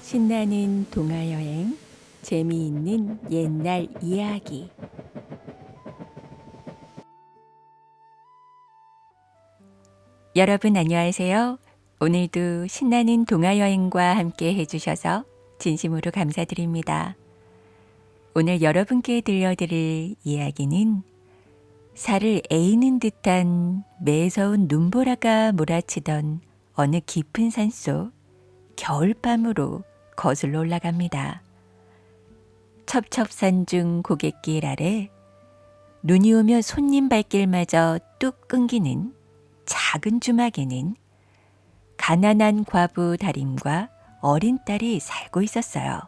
신나는 동화여행, 재미있는 옛날 이야기. 여러분 안녕하세요. 오늘도 신나는 동화여행과 함께 해주셔서 진심으로 감사드립니다. 오늘 여러분께 들려드릴 이야기는 살을 에이는 듯한 매서운 눈보라가 몰아치던 어느 깊은 산속 겨울밤으로 거슬러 올라갑니다. 첩첩산중 고갯길 아래 눈이 오면 손님 발길마저 뚝 끊기는 작은 주막에는 가난한 과부 다림과 어린 딸이 살고 있었어요.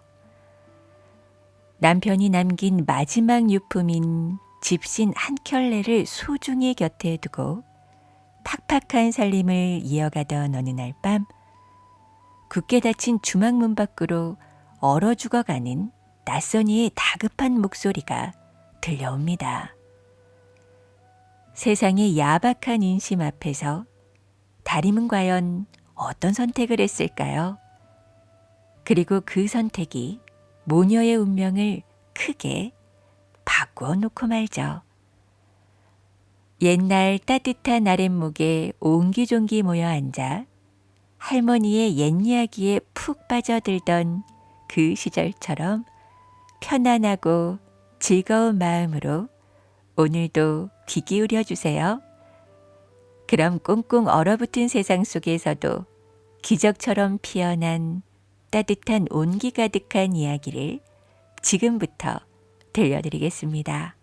남편이 남긴 마지막 유품인 집신 한 켤레를 소중히 곁에 두고 팍팍한 살림을 이어가던 어느 날 밤, 굳게 닫힌 주막 문 밖으로 얼어 죽어가는 낯선 이의 다급한 목소리가 들려옵니다. 세상의 야박한 인심 앞에서 다림은 과연 어떤 선택을 했을까요? 그리고 그 선택이 모녀의 운명을 크게 바꾸어 놓고 말죠. 옛날 따뜻한 아랫목에 옹기종기 모여 앉아 할머니의 옛 이야기에 푹 빠져들던 그 시절처럼 편안하고 즐거운 마음으로 오늘도 귀 기울여 주세요. 그럼 꽁꽁 얼어붙은 세상 속에서도 기적처럼 피어난 따뜻한 온기 가득한 이야기를 지금부터 들려드리겠습니다.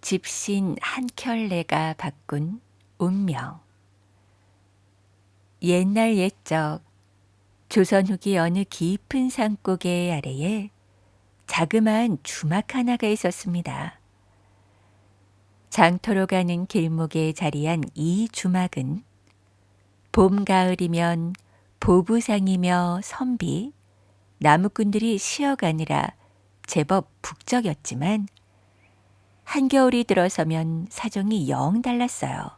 집신 한 켤레가 바꾼 운명. 옛날 옛적 조선 후기 어느 깊은 산고개 아래에 자그마한 주막 하나가 있었습니다. 장터로 가는 길목에 자리한 이 주막은 봄, 가을이면 보부상이며 선비, 나무꾼들이 쉬어가느라 제법 북적였지만 한겨울이 들어서면 사정이 영 달랐어요.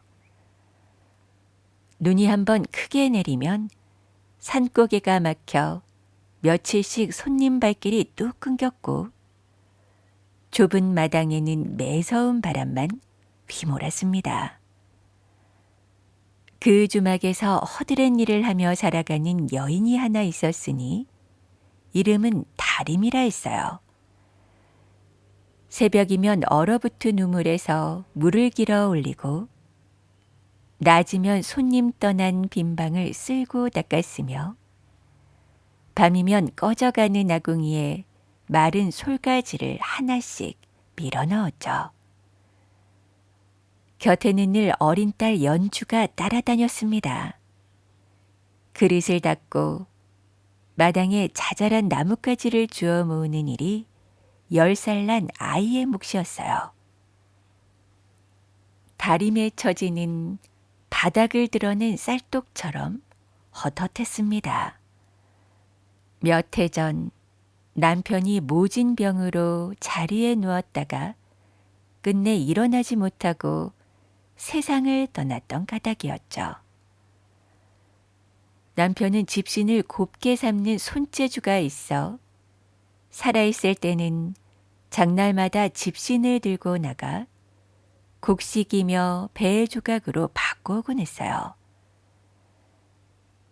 눈이 한번 크게 내리면 산고개가 막혀 며칠씩 손님 발길이 뚝 끊겼고 좁은 마당에는 매서운 바람만 휘몰았습니다. 그 주막에서 허드렛 일을 하며 살아가는 여인이 하나 있었으니 이름은 다림이라 했어요. 새벽이면 얼어붙은 우물에서 물을 길어 올리고 낮이면 손님 떠난 빈방을 쓸고 닦았으며 밤이면 꺼져가는 아궁이에 마른 솔가지를 하나씩 밀어 넣었죠. 곁에는 늘 어린 딸 연주가 따라다녔습니다. 그릇을 닦고 마당에 자잘한 나뭇가지를 주워 모으는 일이 10살 난 아이의 몫이었어요. 다림의 처지는 바닥을 드러낸 쌀독처럼 헛헛했습니다. 몇 해 전 남편이 모진 병으로 자리에 누웠다가 끝내 일어나지 못하고 세상을 떠났던 까닭이었죠. 남편은 집신을 곱게 삼는 손재주가 있어 살아있을 때는 장날마다 집신을 들고 나가 곡식이며 배 조각으로 바꾸곤 했어요.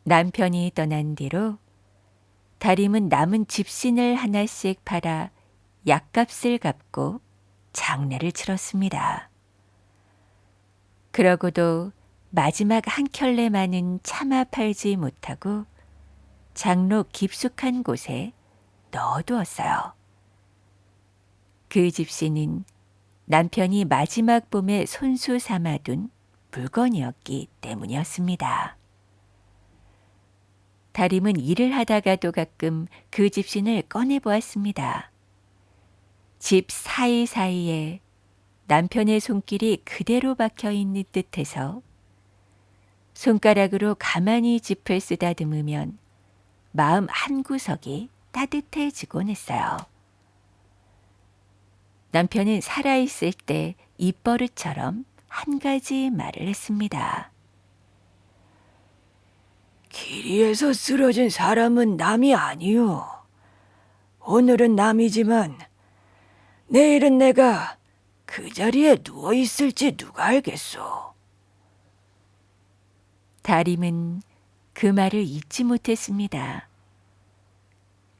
남편이 떠난 뒤로 다림은 남은 집신을 하나씩 팔아 약값을 갚고 장례를 치렀습니다. 그러고도 마지막 한 켤레만은 차마 팔지 못하고 장로 깊숙한 곳에 넣어두었어요. 그 집신은 남편이 마지막 봄에 손수 삼아둔 물건이었기 때문이었습니다. 다림은 일을 하다가도 가끔 그 집신을 꺼내보았습니다. 집 사이사이에 남편의 손길이 그대로 박혀있는 듯해서 손가락으로 가만히 짚을 쓰다듬으면 마음 한구석이 따뜻해지곤 했어요. 남편은 살아있을 때 입버릇처럼 한 가지 말을 했습니다. 길이에서 쓰러진 사람은 남이 아니오. 오늘은 남이지만 내일은 내가 그 자리에 누워 있을지 누가 알겠소. 다림은 그 말을 잊지 못했습니다.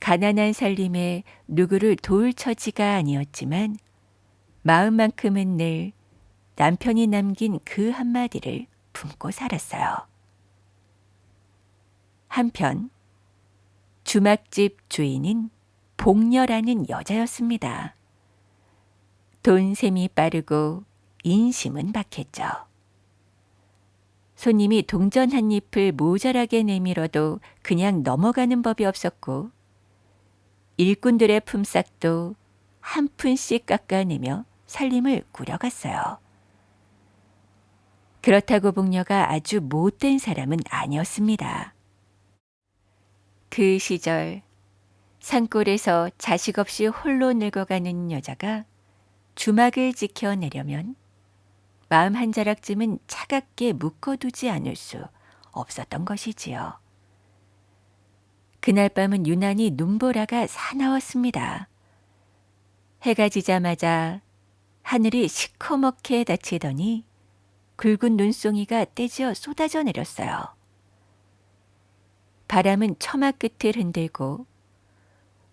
가난한 살림에 누구를 도울 처지가 아니었지만 마음만큼은 늘 남편이 남긴 그 한마디를 품고 살았어요. 한편 주막집 주인은 복녀라는 여자였습니다. 돈셈이 빠르고 인심은 박했죠. 손님이 동전 한 잎을 모자라게 내밀어도 그냥 넘어가는 법이 없었고 일꾼들의 품삯도 한 푼씩 깎아내며 살림을 꾸려갔어요. 그렇다고 복녀가 아주 못된 사람은 아니었습니다. 그 시절 산골에서 자식 없이 홀로 늙어가는 여자가 주막을 지켜내려면 마음 한 자락쯤은 차갑게 묶어두지 않을 수 없었던 것이지요. 그날 밤은 유난히 눈보라가 사나웠습니다. 해가 지자마자 하늘이 시커멓게 닫히더니 굵은 눈송이가 떼지어 쏟아져 내렸어요. 바람은 처마 끝을 흔들고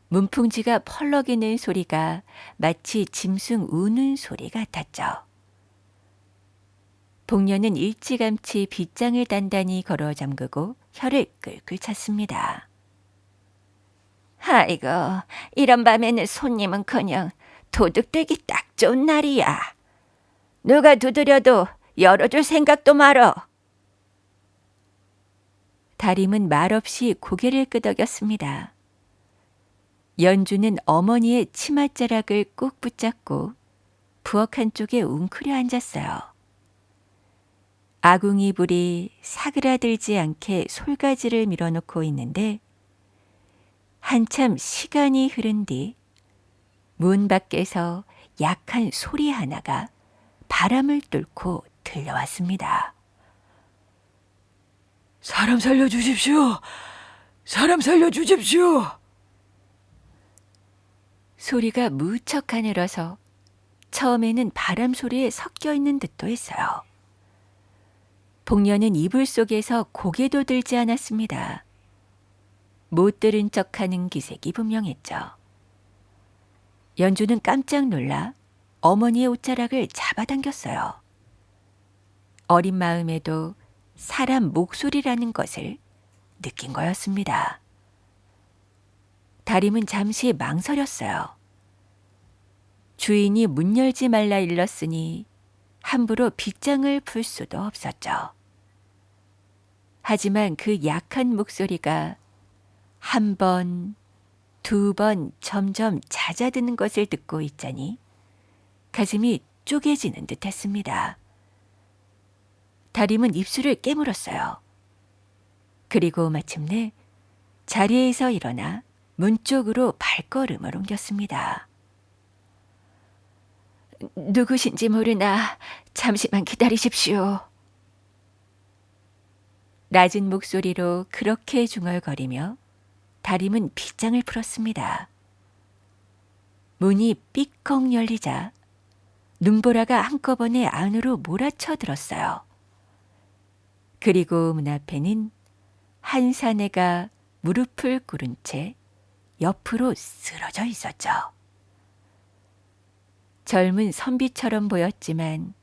문풍지가 펄럭이는 소리가 마치 짐승 우는 소리 같았죠. 복녀는 일찌감치 빗장을 단단히 걸어 잠그고 혀를 끌끌 찼습니다. 아이고, 이런 밤에는 손님은커녕 도둑들기 딱 좋은 날이야. 누가 두드려도 열어줄 생각도 말어. 다림은 말없이 고개를 끄덕였습니다. 연주는 어머니의 치맛자락을 꼭 붙잡고 부엌 한쪽에 웅크려 앉았어요. 아궁이 불이 사그라들지 않게 솔가지를 밀어놓고 있는데 한참 시간이 흐른 뒤 문 밖에서 약한 소리 하나가 바람을 뚫고 들려왔습니다. 사람 살려주십시오. 사람 살려주십시오. 소리가 무척 가늘어서 처음에는 바람 소리에 섞여 있는 듯도 했어요. 복녀는 이불 속에서 고개도 들지 않았습니다. 못 들은 척하는 기색이 분명했죠. 연주는 깜짝 놀라 어머니의 옷자락을 잡아당겼어요. 어린 마음에도 사람 목소리라는 것을 느낀 거였습니다. 다림은 잠시 망설였어요. 주인이 문 열지 말라 일렀으니 함부로 빗장을 풀 수도 없었죠. 하지만 그 약한 목소리가 한 번, 두 번 점점 잦아드는 것을 듣고 있자니 가슴이 쪼개지는 듯했습니다. 다림은 입술을 깨물었어요. 그리고 마침내 자리에서 일어나 문 쪽으로 발걸음을 옮겼습니다. 누구신지 모르나 잠시만 기다리십시오. 낮은 목소리로 그렇게 중얼거리며 다림은 빗장을 풀었습니다. 문이 삐걱 열리자 눈보라가 한꺼번에 안으로 몰아쳐 들었어요. 그리고 문 앞에는 한 사내가 무릎을 꿇은 채 옆으로 쓰러져 있었죠. 젊은 선비처럼 보였지만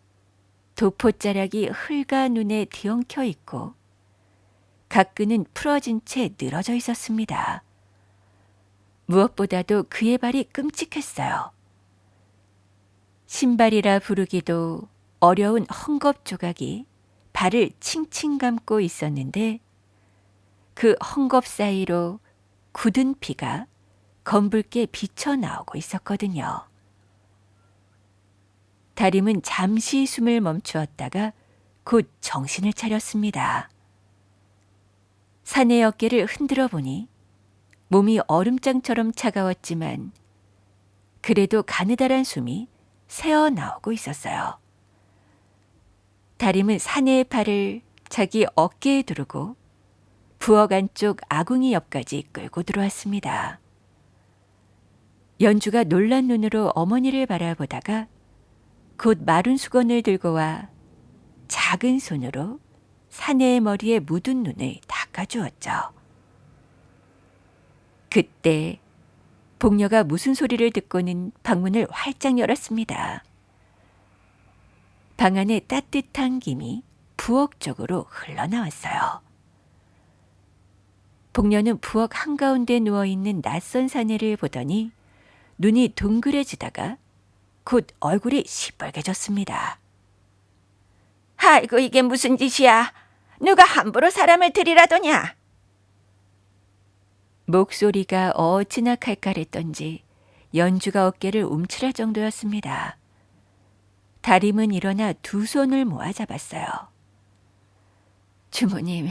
도포자락이 흙과 눈에 뒤엉켜 있고 각근은 풀어진 채 늘어져 있었습니다. 무엇보다도 그의 발이 끔찍했어요. 신발이라 부르기도 어려운 헝겊 조각이 발을 칭칭 감고 있었는데 그 헝겊 사이로 굳은 피가 검붉게 비쳐 나오고 있었거든요. 다림은 잠시 숨을 멈추었다가 곧 정신을 차렸습니다. 사내 어깨를 흔들어 보니 몸이 얼음장처럼 차가웠지만 그래도 가느다란 숨이 새어 나오고 있었어요. 다림은 사내의 팔을 자기 어깨에 두르고 부엌 안쪽 아궁이 옆까지 끌고 들어왔습니다. 연주가 놀란 눈으로 어머니를 바라보다가 곧 마른 수건을 들고 와 작은 손으로 사내의 머리에 묻은 눈을 닦아주었죠. 그때 복녀가 무슨 소리를 듣고는 방문을 활짝 열었습니다. 방 안에 따뜻한 김이 부엌 쪽으로 흘러나왔어요. 복녀는 부엌 한가운데 누워있는 낯선 사내를 보더니 눈이 둥그레지다가 곧 얼굴이 시뻘개졌습니다. 아이고, 이게 무슨 짓이야? 누가 함부로 사람을 들이라더냐? 목소리가 어찌나 칼칼했던지 연주가 어깨를 움츠랄 정도였습니다. 다림은 일어나 두 손을 모아 잡았어요. 주모님,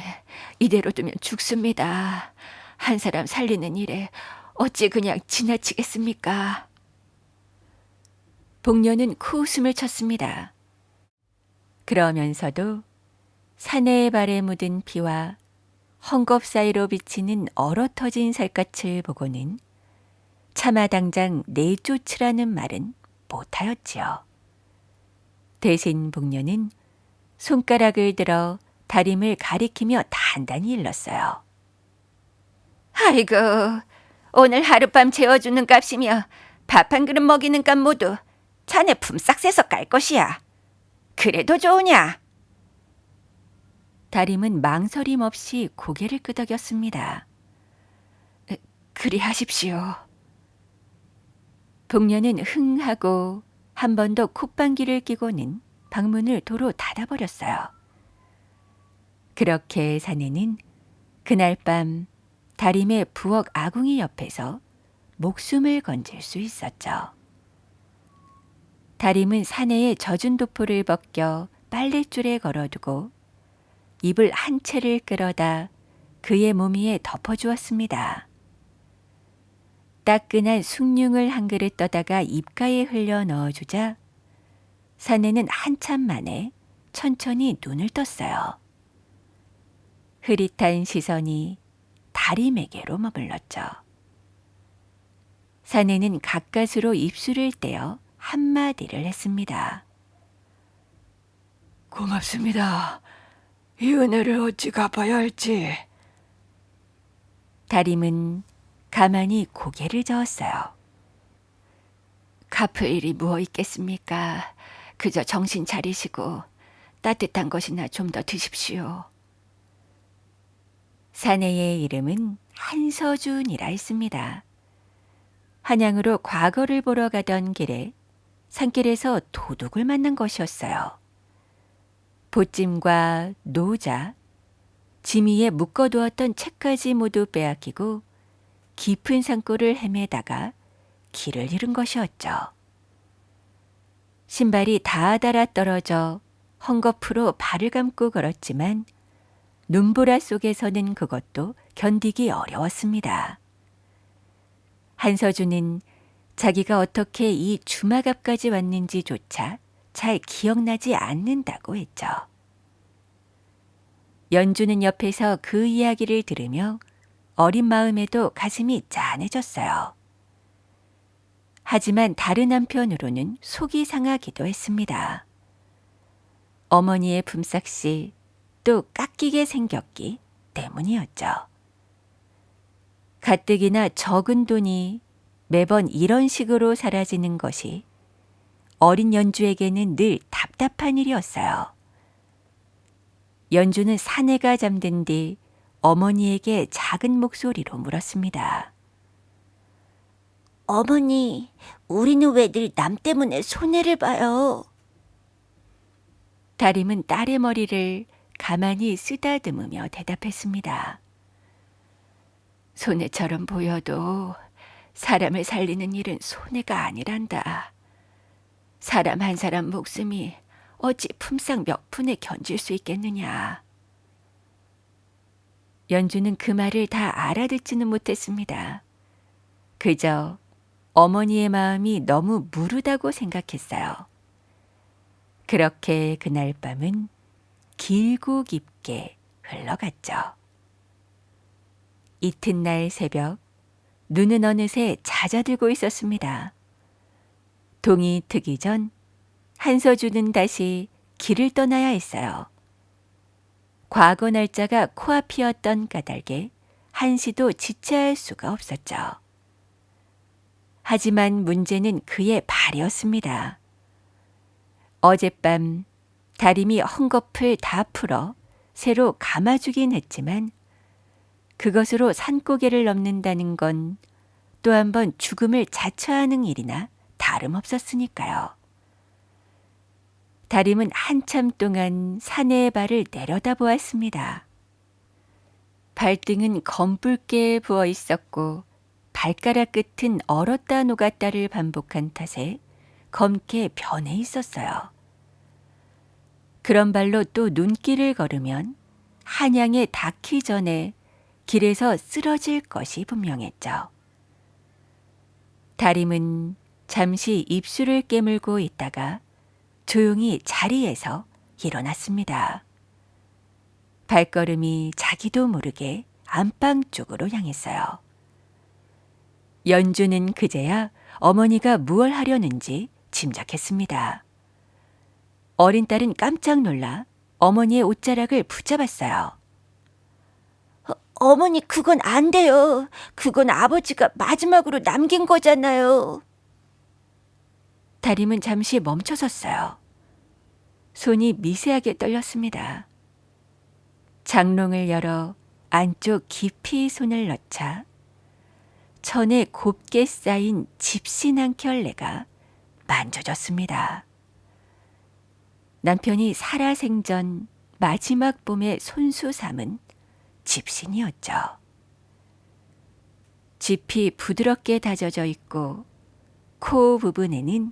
이대로 두면 죽습니다. 한 사람 살리는 일에 어찌 그냥 지나치겠습니까? 복녀는 코웃음을 쳤습니다. 그러면서도 사내의 발에 묻은 피와 헝겊 사이로 비치는 얼어터진 살갗을 보고는 차마 당장 내쫓으라는 말은 못하였지요. 대신 복녀는 손가락을 들어 다림을 가리키며 단단히 일렀어요. 아이고, 오늘 하룻밤 재워주는 값이며 밥 한 그릇 먹이는 값 모두 자네 품삯 세서 깔 것이야. 그래도 좋으냐? 다림은 망설임 없이 고개를 끄덕였습니다. 그리하십시오. 복녀는 흥 하고 한 번 더 콧방귀를 뀌고는 방문을 도로 닫아버렸어요. 그렇게 사내는 그날 밤 다림의 부엌 아궁이 옆에서 목숨을 건질 수 있었죠. 다림은 사내의 젖은 도포를 벗겨 빨랫줄에 걸어두고 이불 한 채를 끌어다 그의 몸 위에 덮어주었습니다. 따끈한 숭늉을 한 그릇 떠다가 입가에 흘려 넣어주자 사내는 한참 만에 천천히 눈을 떴어요. 흐릿한 시선이 다림에게로 머물렀죠. 사내는 가까스로 입술을 떼어 한마디를 했습니다. 고맙습니다. 이 은혜를 어찌 갚아야 할지. 다림은 가만히 고개를 저었어요. 갚을 일이 무엇 있겠습니까? 그저 정신 차리시고 따뜻한 것이나 좀 더 드십시오. 사내의 이름은 한서준이라 했습니다. 한양으로 과거를 보러 가던 길에 산길에서 도둑을 만난 것이었어요. 보찜과 노자, 짐 위에 묶어두었던 책까지 모두 빼앗기고 깊은 산골을 헤매다가 길을 잃은 것이었죠. 신발이 다 닳아 떨어져 헝겊으로 발을 감고 걸었지만 눈보라 속에서는 그것도 견디기 어려웠습니다. 한서준은 자기가 어떻게 이 주막 앞까지 왔는지조차 잘 기억나지 않는다고 했죠. 연주는 옆에서 그 이야기를 들으며 어린 마음에도 가슴이 짠해졌어요. 하지만 다른 한편으로는 속이 상하기도 했습니다. 어머니의 품삯이 또 깎이게 생겼기 때문이었죠. 가뜩이나 적은 돈이 매번 이런 식으로 사라지는 것이 어린 연주에게는 늘 답답한 일이었어요. 연주는 사내가 잠든 뒤 어머니에게 작은 목소리로 물었습니다. 어머니, 우리는 왜 늘 남 때문에 손해를 봐요? 다림은 딸의 머리를 가만히 쓰다듬으며 대답했습니다. 손해처럼 보여도 사람을 살리는 일은 손해가 아니란다. 사람 한 사람 목숨이 어찌 품삯 몇 푼에 견질 수 있겠느냐. 연주는 그 말을 다 알아듣지는 못했습니다. 그저 어머니의 마음이 너무 무르다고 생각했어요. 그렇게 그날 밤은 길고 깊게 흘러갔죠. 이튿날 새벽, 눈은 어느새 잦아들고 있었습니다. 동이 트기 전 한서준은 다시 길을 떠나야 했어요. 과거 날짜가 코앞이었던 까닭에 한시도 지체할 수가 없었죠. 하지만 문제는 그의 발이었습니다. 어젯밤 다림이 헝겊을 다 풀어 새로 감아주긴 했지만 그것으로 산고개를 넘는다는 건 또 한 번 죽음을 자처하는 일이나 다름없었으니까요. 다림은 한참 동안 사내의 발을 내려다보았습니다. 발등은 검붉게 부어 있었고 발가락 끝은 얼었다 녹았다를 반복한 탓에 검게 변해 있었어요. 그런 발로 또 눈길을 걸으면 한양에 닿기 전에 길에서 쓰러질 것이 분명했죠. 다림은 잠시 입술을 깨물고 있다가 조용히 자리에서 일어났습니다. 발걸음이 자기도 모르게 안방 쪽으로 향했어요. 연주는 그제야 어머니가 무얼 하려는지 짐작했습니다. 어린 딸은 깜짝 놀라 어머니의 옷자락을 붙잡았어요. 어머니, 그건 안 돼요. 그건 아버지가 마지막으로 남긴 거잖아요. 다림은 잠시 멈춰섰어요. 손이 미세하게 떨렸습니다. 장롱을 열어 안쪽 깊이 손을 넣자 천에 곱게 쌓인 집신 한 켤레가 만져졌습니다. 남편이 살아생전 마지막 봄에 손수 삼은 집신이었죠. 짚이 부드럽게 다져져 있고 코 부분에는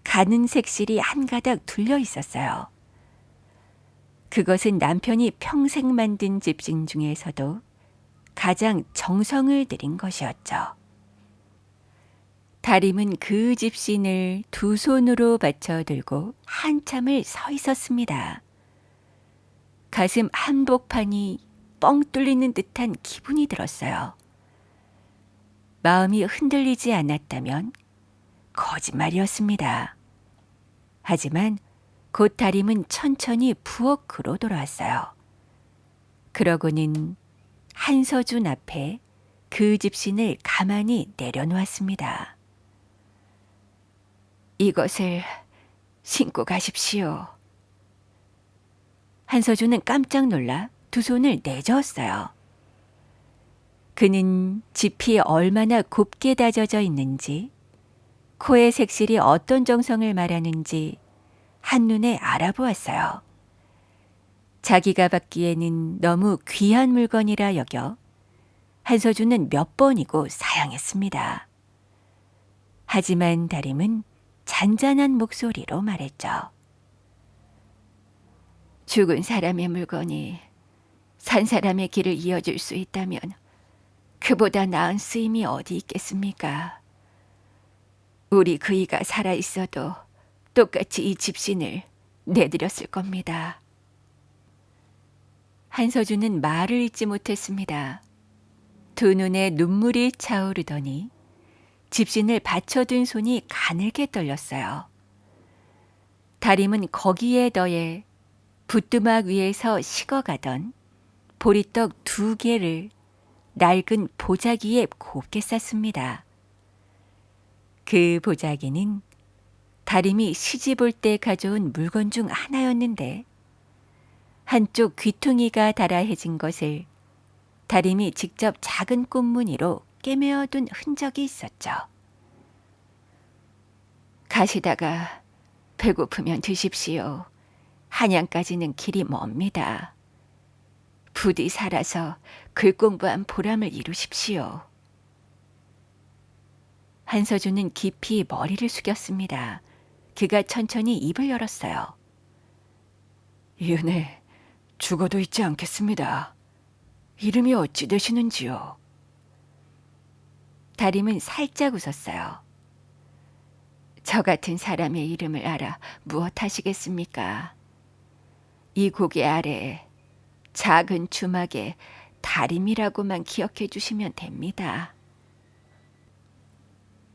가는 색실이 한 가닥 둘려 있었어요. 그것은 남편이 평생 만든 집신 중에서도 가장 정성을 들인 것이었죠. 다림은 그 집신을 두 손으로 받쳐 들고 한참을 서 있었습니다. 가슴 한복판이 뻥 뚫리는 듯한 기분이 들었어요. 마음이 흔들리지 않았다면 거짓말이었습니다. 하지만 곧 다림은 천천히 부엌으로 돌아왔어요. 그러고는 한서준 앞에 그 집신을 가만히 내려놓았습니다. 이것을 신고 가십시오. 한서준은 깜짝 놀라 두 손을 내저었어요. 그는 짚이 얼마나 곱게 다져져 있는지, 코의 색실이 어떤 정성을 말하는지 한눈에 알아보았어요. 자기가 받기에는 너무 귀한 물건이라 여겨 한서준은 몇 번이고 사양했습니다. 하지만 다림은 잔잔한 목소리로 말했죠. 죽은 사람의 물건이 산 사람의 길을 이어줄 수 있다면 그보다 나은 쓰임이 어디 있겠습니까? 우리 그이가 살아있어도 똑같이 이 집신을 내드렸을 겁니다. 한서준은 말을 잇지 못했습니다. 두 눈에 눈물이 차오르더니 집신을 받쳐둔 손이 가늘게 떨렸어요. 다림은 거기에 더해 부뚜막 위에서 식어가던 보리떡 2개를 낡은 보자기에 곱게 쌌습니다. 그 보자기는 다림이 시집올 때 가져온 물건 중 하나였는데 한쪽 귀퉁이가 달아해진 것을 다림이 직접 작은 꽃무늬로 꿰매어둔 흔적이 있었죠. 가시다가 배고프면 드십시오. 한양까지는 길이 멉니다. 부디 살아서 글 공부한 보람을 이루십시오. 한서준은 깊이 머리를 숙였습니다. 그가 천천히 입을 열었어요. 윤회, 죽어도 있지 않겠습니다. 이름이 어찌 되시는지요? 다림은 살짝 웃었어요. 저 같은 사람의 이름을 알아 무엇 하시겠습니까? 이 고개 아래에 작은 주막에 다림이라고만 기억해 주시면 됩니다.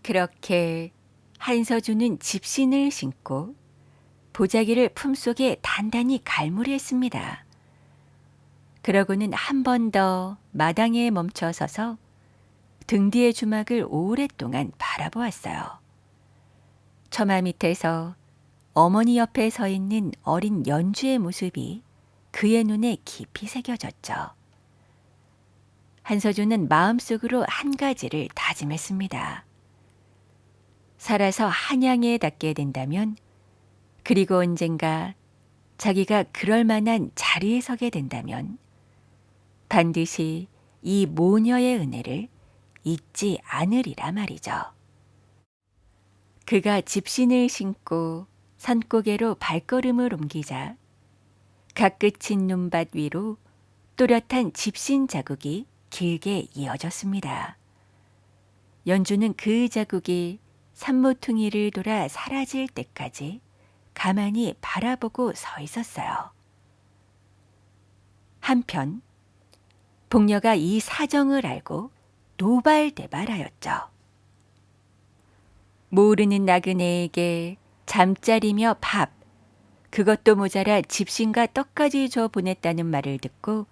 그렇게 한서준은 집신을 신고 보자기를 품속에 단단히 갈무리했습니다. 그러고는 한 번 더 마당에 멈춰 서서 등 뒤의 주막을 오랫동안 바라보았어요. 처마 밑에서 어머니 옆에 서 있는 어린 연주의 모습이 그의 눈에 깊이 새겨졌죠. 한서준은 마음속으로 한 가지를 다짐했습니다. 살아서 한양에 닿게 된다면, 그리고 언젠가 자기가 그럴 만한 자리에 서게 된다면 반드시 이 모녀의 은혜를 잊지 않으리라 말이죠. 그가 집신을 신고 산고개로 발걸음을 옮기자 가끝인 눈밭 위로 또렷한 집신 자국이 길게 이어졌습니다. 연주는 그 자국이 산모퉁이를 돌아 사라질 때까지 가만히 바라보고 서 있었어요. 한편 복녀가 이 사정을 알고 노발대발하였죠. 모르는 나그네에게 잠자리며 밥, 그것도 모자라 집신과 떡까지 줘 보냈다는 말을 듣고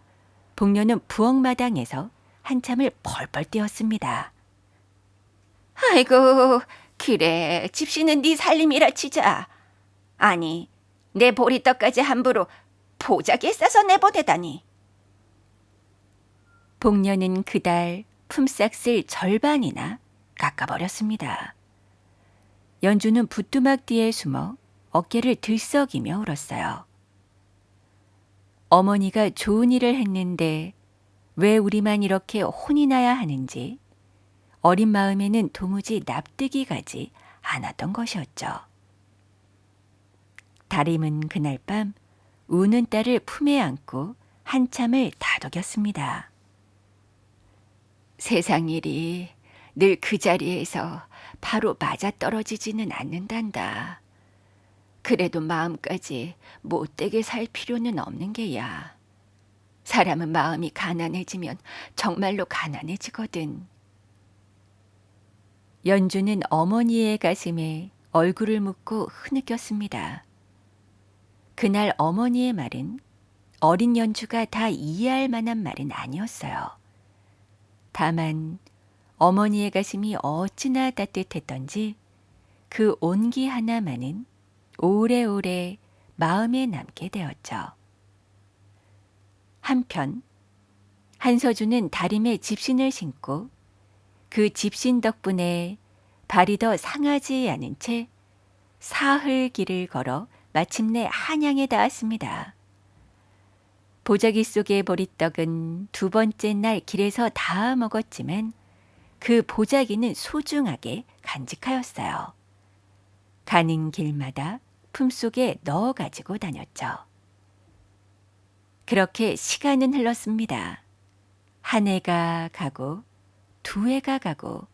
복녀는 부엌마당에서 한참을 벌벌 뛰었습니다. 아이고, 그래, 집신은 네 살림이라 치자. 아니, 내 보리떡까지 함부로 보자기에 싸서 내보내다니. 복녀는 그달 품삯을 절반이나 깎아버렸습니다. 연주는 부뚜막 뒤에 숨어 어깨를 들썩이며 울었어요. 어머니가 좋은 일을 했는데 왜 우리만 이렇게 혼이 나야 하는지 어린 마음에는 도무지 납득이 가지 않았던 것이었죠. 다림은 그날 밤 우는 딸을 품에 안고 한참을 다독였습니다. 세상 일이 늘 그 자리에서 바로 맞아떨어지지는 않는단다. 그래도 마음까지 못되게 살 필요는 없는 게야. 사람은 마음이 가난해지면 정말로 가난해지거든. 연주는 어머니의 가슴에 얼굴을 묻고 흐느꼈습니다. 그날 어머니의 말은 어린 연주가 다 이해할 만한 말은 아니었어요. 다만 어머니의 가슴이 어찌나 따뜻했던지 그 온기 하나만은 오래오래 마음에 남게 되었죠. 한편 한서준은 다림에 집신을 신고 그 집신 덕분에 발이 더 상하지 않은 채 사흘 길을 걸어 마침내 한양에 닿았습니다. 보자기 속의 보리떡은 두 번째 날 길에서 다 먹었지만 그 보자기는 소중하게 간직하였어요. 가는 길마다 품속에 넣어 가지고 다녔죠. 그렇게 시간은 흘렀습니다. 한 해가 가고 두 해가 가고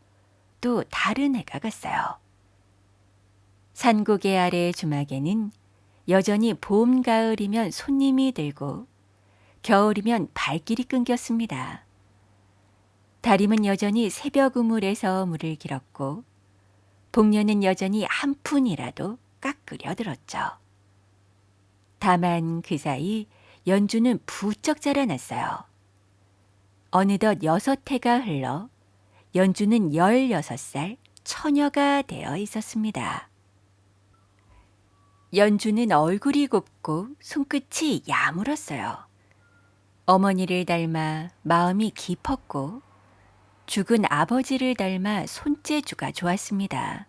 또 다른 해가 갔어요. 산고개 아래 주막에는 여전히 봄, 가을이면 손님이 들고 겨울이면 발길이 끊겼습니다. 다림은 여전히 새벽 우물에서 물을 길었고 복녀는 여전히 한 푼이라도 깎으려 들었죠. 다만 그 사이 연주는 부쩍 자라났어요. 어느덧 6해가 흘러 연주는 16살 처녀가 되어 있었습니다. 연주는 얼굴이 곱고 손끝이 야물었어요. 어머니를 닮아 마음이 깊었고 죽은 아버지를 닮아 손재주가 좋았습니다.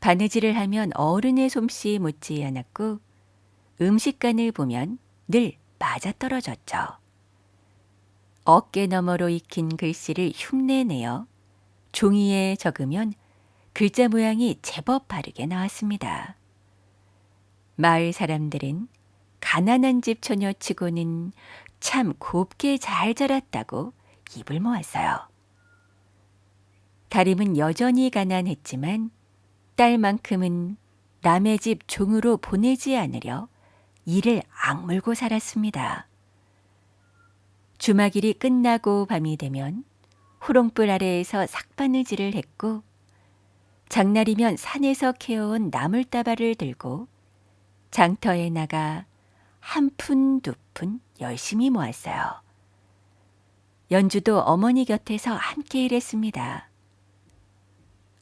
바느질을 하면 어른의 솜씨 못지 않았고 음식간을 보면 늘 맞아떨어졌죠. 어깨 너머로 익힌 글씨를 흉내내어 종이에 적으면 글자 모양이 제법 바르게 나왔습니다. 마을 사람들은 가난한 집 처녀치고는 참 곱게 잘 자랐다고 입을 모았어요. 다림은 여전히 가난했지만 딸만큼은 남의 집 종으로 보내지 않으려 이를 악물고 살았습니다. 주막일이 끝나고 밤이 되면 호롱불 아래에서 삭바느질을 했고 장날이면 산에서 캐어온 나물다발을 들고 장터에 나가 한 푼, 두 푼 열심히 모았어요. 연주도 어머니 곁에서 함께 일했습니다.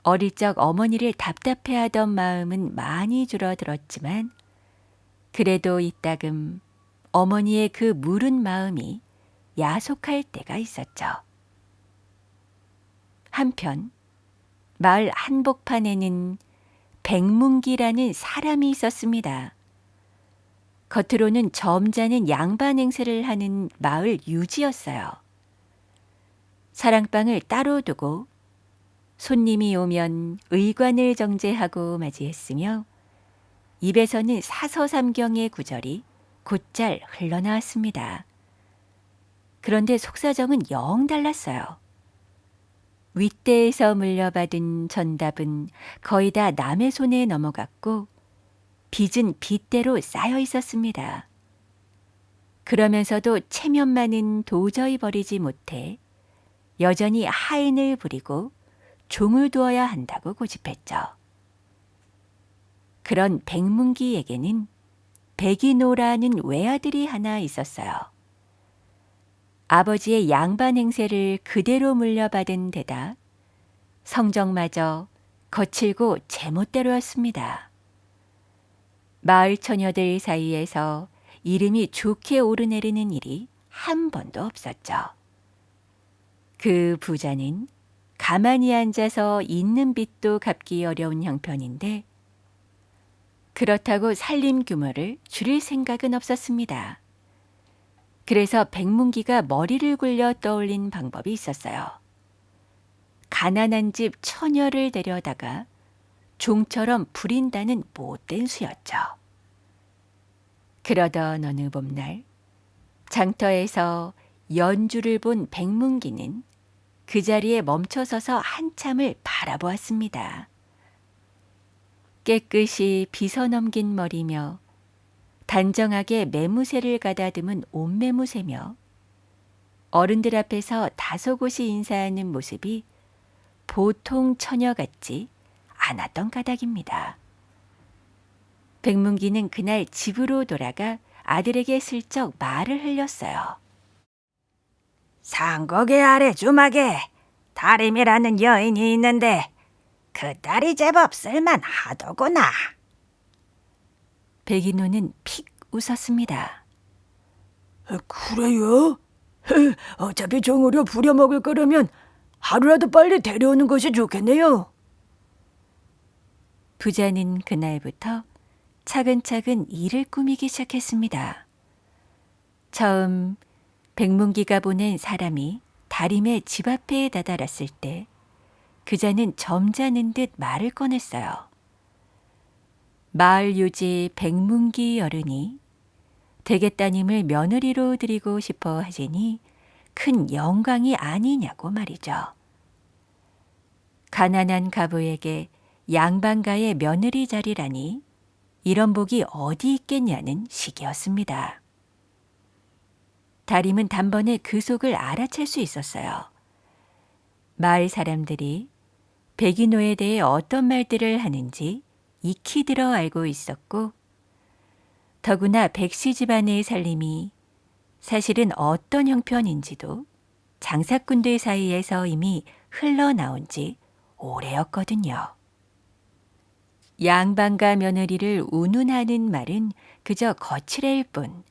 어릴 적 어머니를 답답해하던 마음은 많이 줄어들었지만 그래도 이따금 어머니의 그 무른 마음이 야속할 때가 있었죠. 한편 마을 한복판에는 백문기라는 사람이 있었습니다. 겉으로는 점잖은 양반 행세를 하는 마을 유지였어요. 사랑방을 따로 두고 손님이 오면 의관을 정제하고 맞이했으며 입에서는 사서삼경의 구절이 곧잘 흘러나왔습니다. 그런데 속사정은 영 달랐어요. 윗대에서 물려받은 전답은 거의 다 남의 손에 넘어갔고 빚은 빚대로 쌓여 있었습니다. 그러면서도 체면만은 도저히 버리지 못해 여전히 하인을 부리고 종을 두어야 한다고 고집했죠. 그런 백문기에게는 백이노라는 외아들이 하나 있었어요. 아버지의 양반 행세를 그대로 물려받은 데다 성정마저 거칠고 제멋대로였습니다. 마을 처녀들 사이에서 이름이 좋게 오르내리는 일이 한 번도 없었죠. 그 부자는 가만히 앉아서 있는 빚도 갚기 어려운 형편인데 그렇다고 살림 규모를 줄일 생각은 없었습니다. 그래서 백문기가 머리를 굴려 떠올린 방법이 있었어요. 가난한 집 처녀를 데려다가 종처럼 부린다는 못된 수였죠. 그러던 어느 봄날 장터에서 연주를 본 백문기는 그 자리에 멈춰서서 한참을 바라보았습니다. 깨끗이 빗어넘긴 머리며 단정하게 매무새를 가다듬은 옷매무새며 어른들 앞에서 다소곳이 인사하는 모습이 보통 처녀 같지 않았던 까닭입니다. 백문기는 그날 집으로 돌아가 아들에게 슬쩍 말을 흘렸어요. 상곡의 아래 주막에 다림이라는 여인이 있는데 그 딸이 제법 쓸만하더구나. 백인호는 픽 웃었습니다. 그래요? 어차피 종으로 부려먹을 거라면 하루라도 빨리 데려오는 것이 좋겠네요. 부자는 그날부터 차근차근 일을 꾸미기 시작했습니다. 처음 백문기가 보낸 사람이 다림의 집 앞에 다다랐을 때 그자는 점잖은 듯 말을 꺼냈어요. 마을 유지 백문기 어른이 대개따님을 며느리로 드리고 싶어 하시니 큰 영광이 아니냐고 말이죠. 가난한 가부에게 양반가의 며느리 자리라니 이런 복이 어디 있겠냐는 식이었습니다. 다림은 단번에 그 속을 알아챌 수 있었어요. 마을 사람들이 백인호에 대해 어떤 말들을 하는지 익히 들어 알고 있었고 더구나 백씨 집안의 살림이 사실은 어떤 형편인지도 장사꾼들 사이에서 이미 흘러나온 지 오래였거든요. 양반가 며느리를 운운하는 말은 그저 거칠일 뿐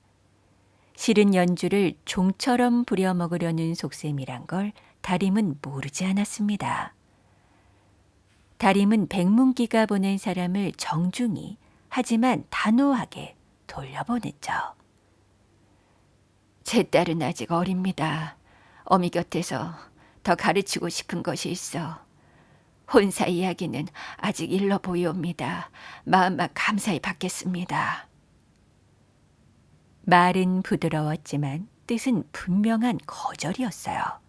싫은 연주를 종처럼 부려먹으려는 속셈이란 걸 다림은 모르지 않았습니다. 다림은 백문기가 보낸 사람을 정중히 하지만 단호하게 돌려보냈죠. 제 딸은 아직 어립니다. 어미 곁에서 더 가르치고 싶은 것이 있어. 혼사 이야기는 아직 일러 보이옵니다. 마음만 감사히 받겠습니다. 말은 부드러웠지만 뜻은 분명한 거절이었어요.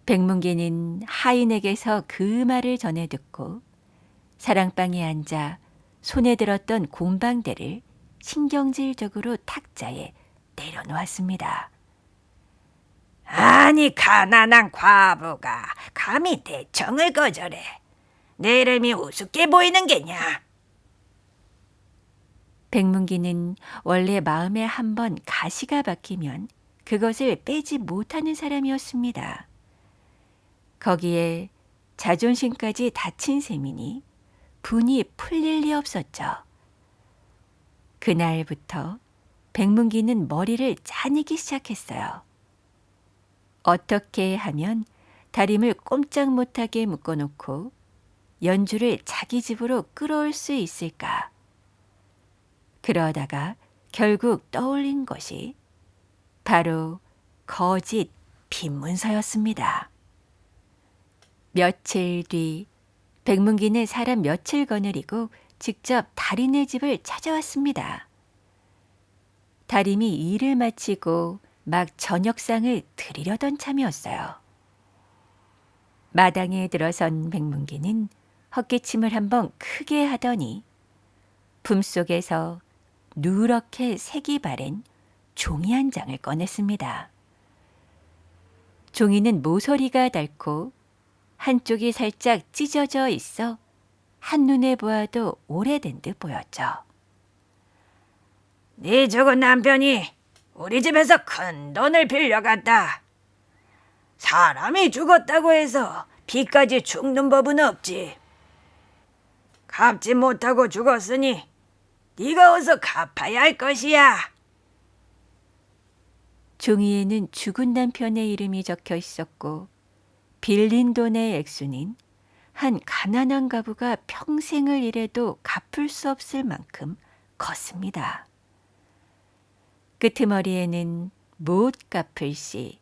백문기는 하인에게서 그 말을 전해 듣고 사랑방에 앉아 손에 들었던 곰방대를 신경질적으로 탁자에 내려놓았습니다. 아니 가난한 과부가 감히 대청을 거절해. 내 이름이 우습게 보이는 게냐? 백문기는 원래 마음에 한번 가시가 박히면 그것을 빼지 못하는 사람이었습니다. 거기에 자존심까지 다친 셈이니 분이 풀릴 리 없었죠. 그날부터 백문기는 머리를 짜내기 시작했어요. 어떻게 하면 다림을 꼼짝 못하게 묶어놓고 연주를 자기 집으로 끌어올 수 있을까? 그러다가 결국 떠올린 것이 바로 거짓 빈문서였습니다. 며칠 뒤 백문기는 사람 며칠 거느리고 직접 달인의 집을 찾아왔습니다. 다림이 일을 마치고 막 저녁상을 드리려던 참이었어요. 마당에 들어선 백문기는 헛기침을 한번 크게 하더니 품속에서 누렇게 색이 바랜 종이 한 장을 꺼냈습니다. 종이는 모서리가 닳고 한쪽이 살짝 찢어져 있어 한눈에 보아도 오래된 듯 보였죠. 네 죽은 남편이 우리 집에서 큰 돈을 빌려갔다. 사람이 죽었다고 해서 피까지 죽는 법은 없지. 갚지 못하고 죽었으니 네가 어서 갚아야 할 것이야. 종이에는 죽은 남편의 이름이 적혀 있었고 빌린 돈의 액수는 한 가난한 가부가 평생을 일해도 갚을 수 없을 만큼 컸습니다. 끄트머리에는 못 갚을 시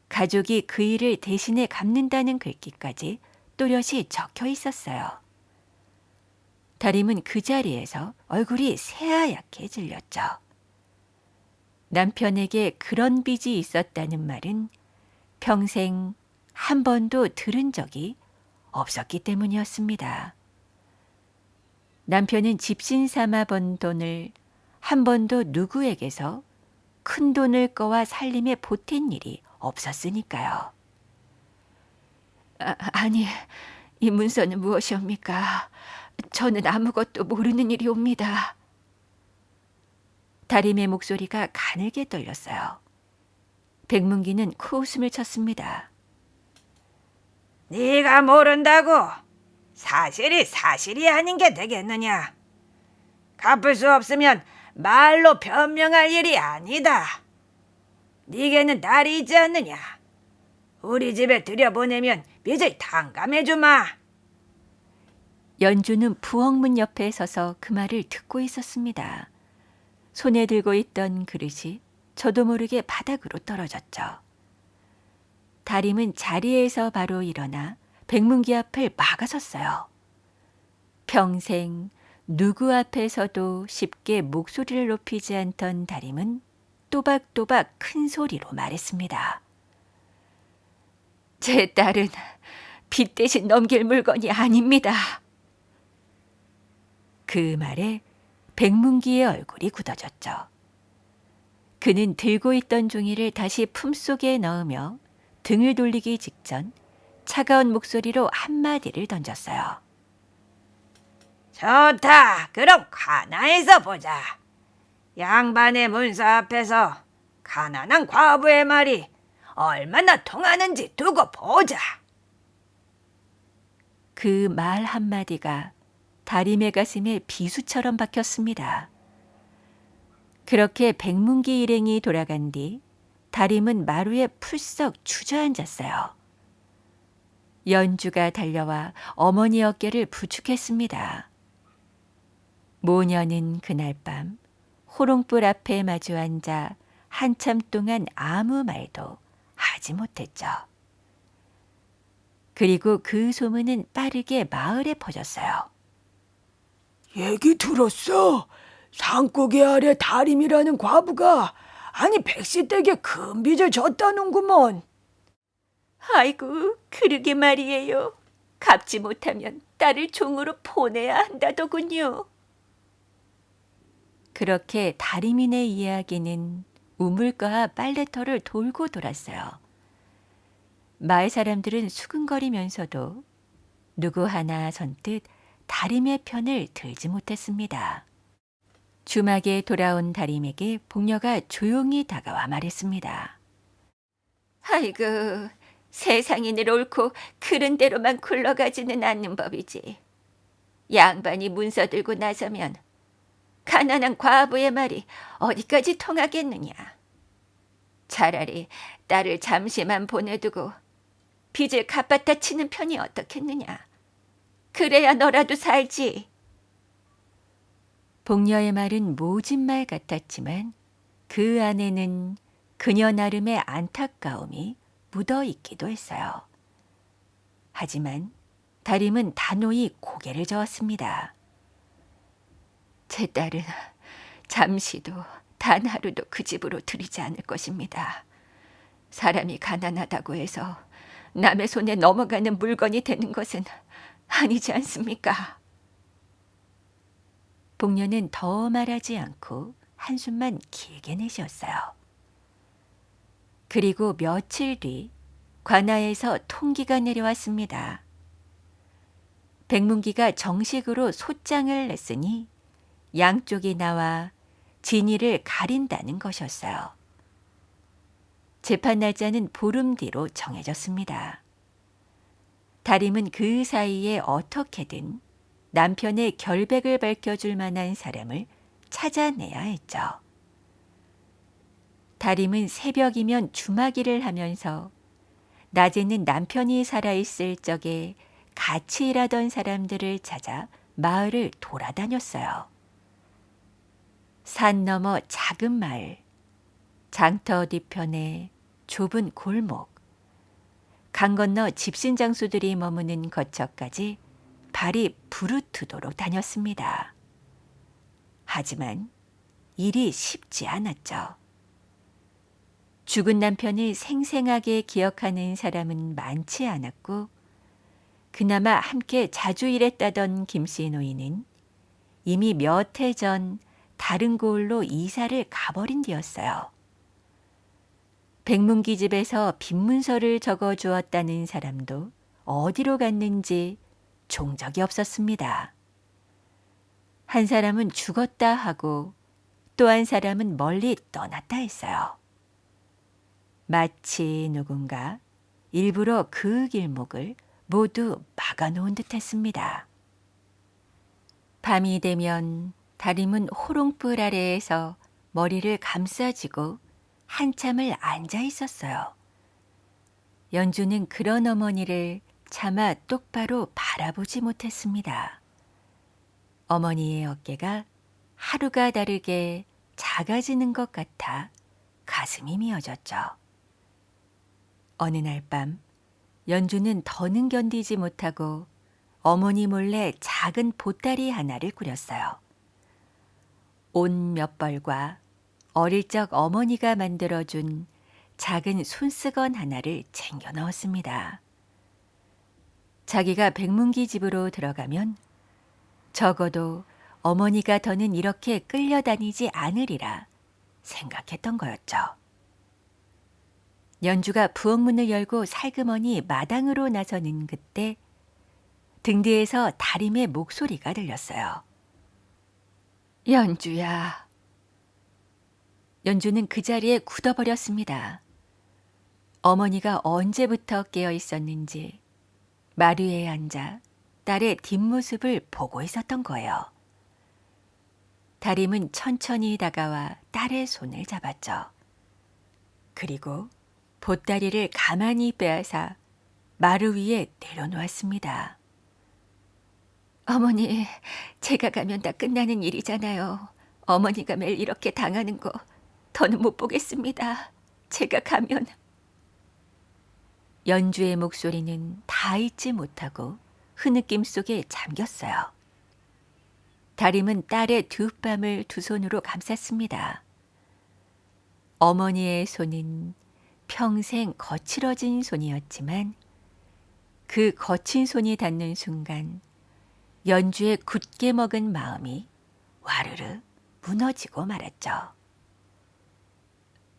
가족이 그 일을 대신에 갚는다는 글귀까지 또렷이 적혀 있었어요. 다림은 그 자리에서 얼굴이 새하얗게 질렸죠. 남편에게 그런 빚이 있었다는 말은 평생 한 번도 들은 적이 없었기 때문이었습니다. 남편은 집신 삼아 번 돈을 한 번도 누구에게서 큰 돈을 꺼와 살림에 보탠 일이 없었으니까요. 아니, 이 문서는 무엇이옵니까? 저는 아무것도 모르는 일이옵니다. 다림의 목소리가 가늘게 떨렸어요. 백문기는 코웃음을 쳤습니다. 네가 모른다고 사실이 사실이 아닌 게 되겠느냐? 갚을 수 없으면 말로 변명할 일이 아니다. 네게는 딸이 있지 않느냐? 우리 집에 들여보내면 빚을 탕감해주마. 연주는 부엌문 옆에 서서 그 말을 듣고 있었습니다. 손에 들고 있던 그릇이 저도 모르게 바닥으로 떨어졌죠. 다림은 자리에서 바로 일어나 백문기 앞을 막아섰어요. 평생 누구 앞에서도 쉽게 목소리를 높이지 않던 다림은 또박또박 큰 소리로 말했습니다. 제 딸은 빚 대신 넘길 물건이 아닙니다. 그 말에 백문기의 얼굴이 굳어졌죠. 그는 들고 있던 종이를 다시 품속에 넣으며 등을 돌리기 직전 차가운 목소리로 한마디를 던졌어요. 좋다. 그럼 가나에서 보자. 양반의 문서 앞에서 가난한 과부의 말이 얼마나 통하는지 두고 보자. 그 말 한마디가 다림의 가슴에 비수처럼 박혔습니다. 그렇게 백문기 일행이 돌아간 뒤 다림은 마루에 풀썩 주저앉았어요. 연주가 달려와 어머니 어깨를 부축했습니다. 모녀는 그날 밤 호롱불 앞에 마주 앉아 한참 동안 아무 말도 하지 못했죠. 그리고 그 소문은 빠르게 마을에 퍼졌어요. 얘기 들었어? 산고개 아래 다림이라는 과부가 아니 백시댁에 큰 빚을 졌다는구먼. 아이고, 그러게 말이에요. 갚지 못하면 딸을 종으로 보내야 한다더군요. 그렇게 다림이네 이야기는 우물가와 빨래터를 돌고 돌았어요. 마을 사람들은 수근거리면서도 누구 하나 선뜻 다림의 편을 들지 못했습니다. 주막에 돌아온 다림에게 복녀가 조용히 다가와 말했습니다. 아이고, 세상이 늘 옳고 그른 대로만 굴러가지는 않는 법이지. 양반이 문서 들고 나서면 가난한 과부의 말이 어디까지 통하겠느냐. 차라리 딸을 잠시만 보내두고 빚을 갚았다 치는 편이 어떻겠느냐. 그래야 너라도 살지. 복녀의 말은 모진 말 같았지만 그 안에는 그녀 나름의 안타까움이 묻어 있기도 했어요. 하지만 다림은 단호히 고개를 저었습니다. 제 딸은 잠시도 단 하루도 그 집으로 들이지 않을 것입니다. 사람이 가난하다고 해서 남의 손에 넘어가는 물건이 되는 것은 아니지 않습니까? 복녀는 더 말하지 않고 한숨만 길게 내쉬었어요. 그리고 며칠 뒤 관아에서 통기가 내려왔습니다. 백문기가 정식으로 소장을 냈으니 양쪽이 나와 진위를 가린다는 것이었어요. 재판 날짜는 보름 뒤로 정해졌습니다. 다림은 그 사이에 어떻게든 남편의 결백을 밝혀줄 만한 사람을 찾아내야 했죠. 다림은 새벽이면 주마기를 하면서 낮에는 남편이 살아있을 적에 같이 일하던 사람들을 찾아 마을을 돌아다녔어요. 산 너머 작은 마을, 장터 뒤편에 좁은 골목, 강 건너 집신 장수들이 머무는 거처까지 발이 부르트도록 다녔습니다. 하지만 일이 쉽지 않았죠. 죽은 남편을 생생하게 기억하는 사람은 많지 않았고 그나마 함께 자주 일했다던 김씨 노인은 이미 몇 해 전 다른 고을로 이사를 가버린 뒤였어요. 백문기 집에서 빈문서를 적어주었다는 사람도 어디로 갔는지 종적이 없었습니다. 한 사람은 죽었다 하고 또 한 사람은 멀리 떠났다 했어요. 마치 누군가 일부러 그 길목을 모두 막아놓은 듯했습니다. 밤이 되면 다림은 호롱불 아래에서 머리를 감싸쥐고 한참을 앉아 있었어요. 연주는 그런 어머니를 차마 똑바로 바라보지 못했습니다. 어머니의 어깨가 하루가 다르게 작아지는 것 같아 가슴이 미어졌죠. 어느 날 밤 연주는 더는 견디지 못하고 어머니 몰래 작은 보따리 하나를 꾸렸어요. 옷 몇 벌과 어릴 적 어머니가 만들어준 작은 손수건 하나를 챙겨 넣었습니다. 자기가 백문기 집으로 들어가면 적어도 어머니가 더는 이렇게 끌려다니지 않으리라 생각했던 거였죠. 연주가 부엌문을 열고 살그머니 마당으로 나서는 그때 등 뒤에서 다림의 목소리가 들렸어요. 연주야. 연주는 그 자리에 굳어버렸습니다. 어머니가 언제부터 깨어 있었는지 마루에 앉아 딸의 뒷모습을 보고 있었던 거예요. 다림은 천천히 다가와 딸의 손을 잡았죠. 그리고 보따리를 가만히 빼앗아 마루 위에 내려놓았습니다. 어머니, 제가 가면 다 끝나는 일이잖아요. 어머니가 매일 이렇게 당하는 거 더는 못 보겠습니다. 제가 가면. 연주의 목소리는 다 잊지 못하고 흐느낌 속에 잠겼어요. 다림은 딸의 두 뺨을 두 손으로 감쌌습니다. 어머니의 손은 평생 거칠어진 손이었지만 그 거친 손이 닿는 순간 연주의 굳게 먹은 마음이 와르르 무너지고 말았죠.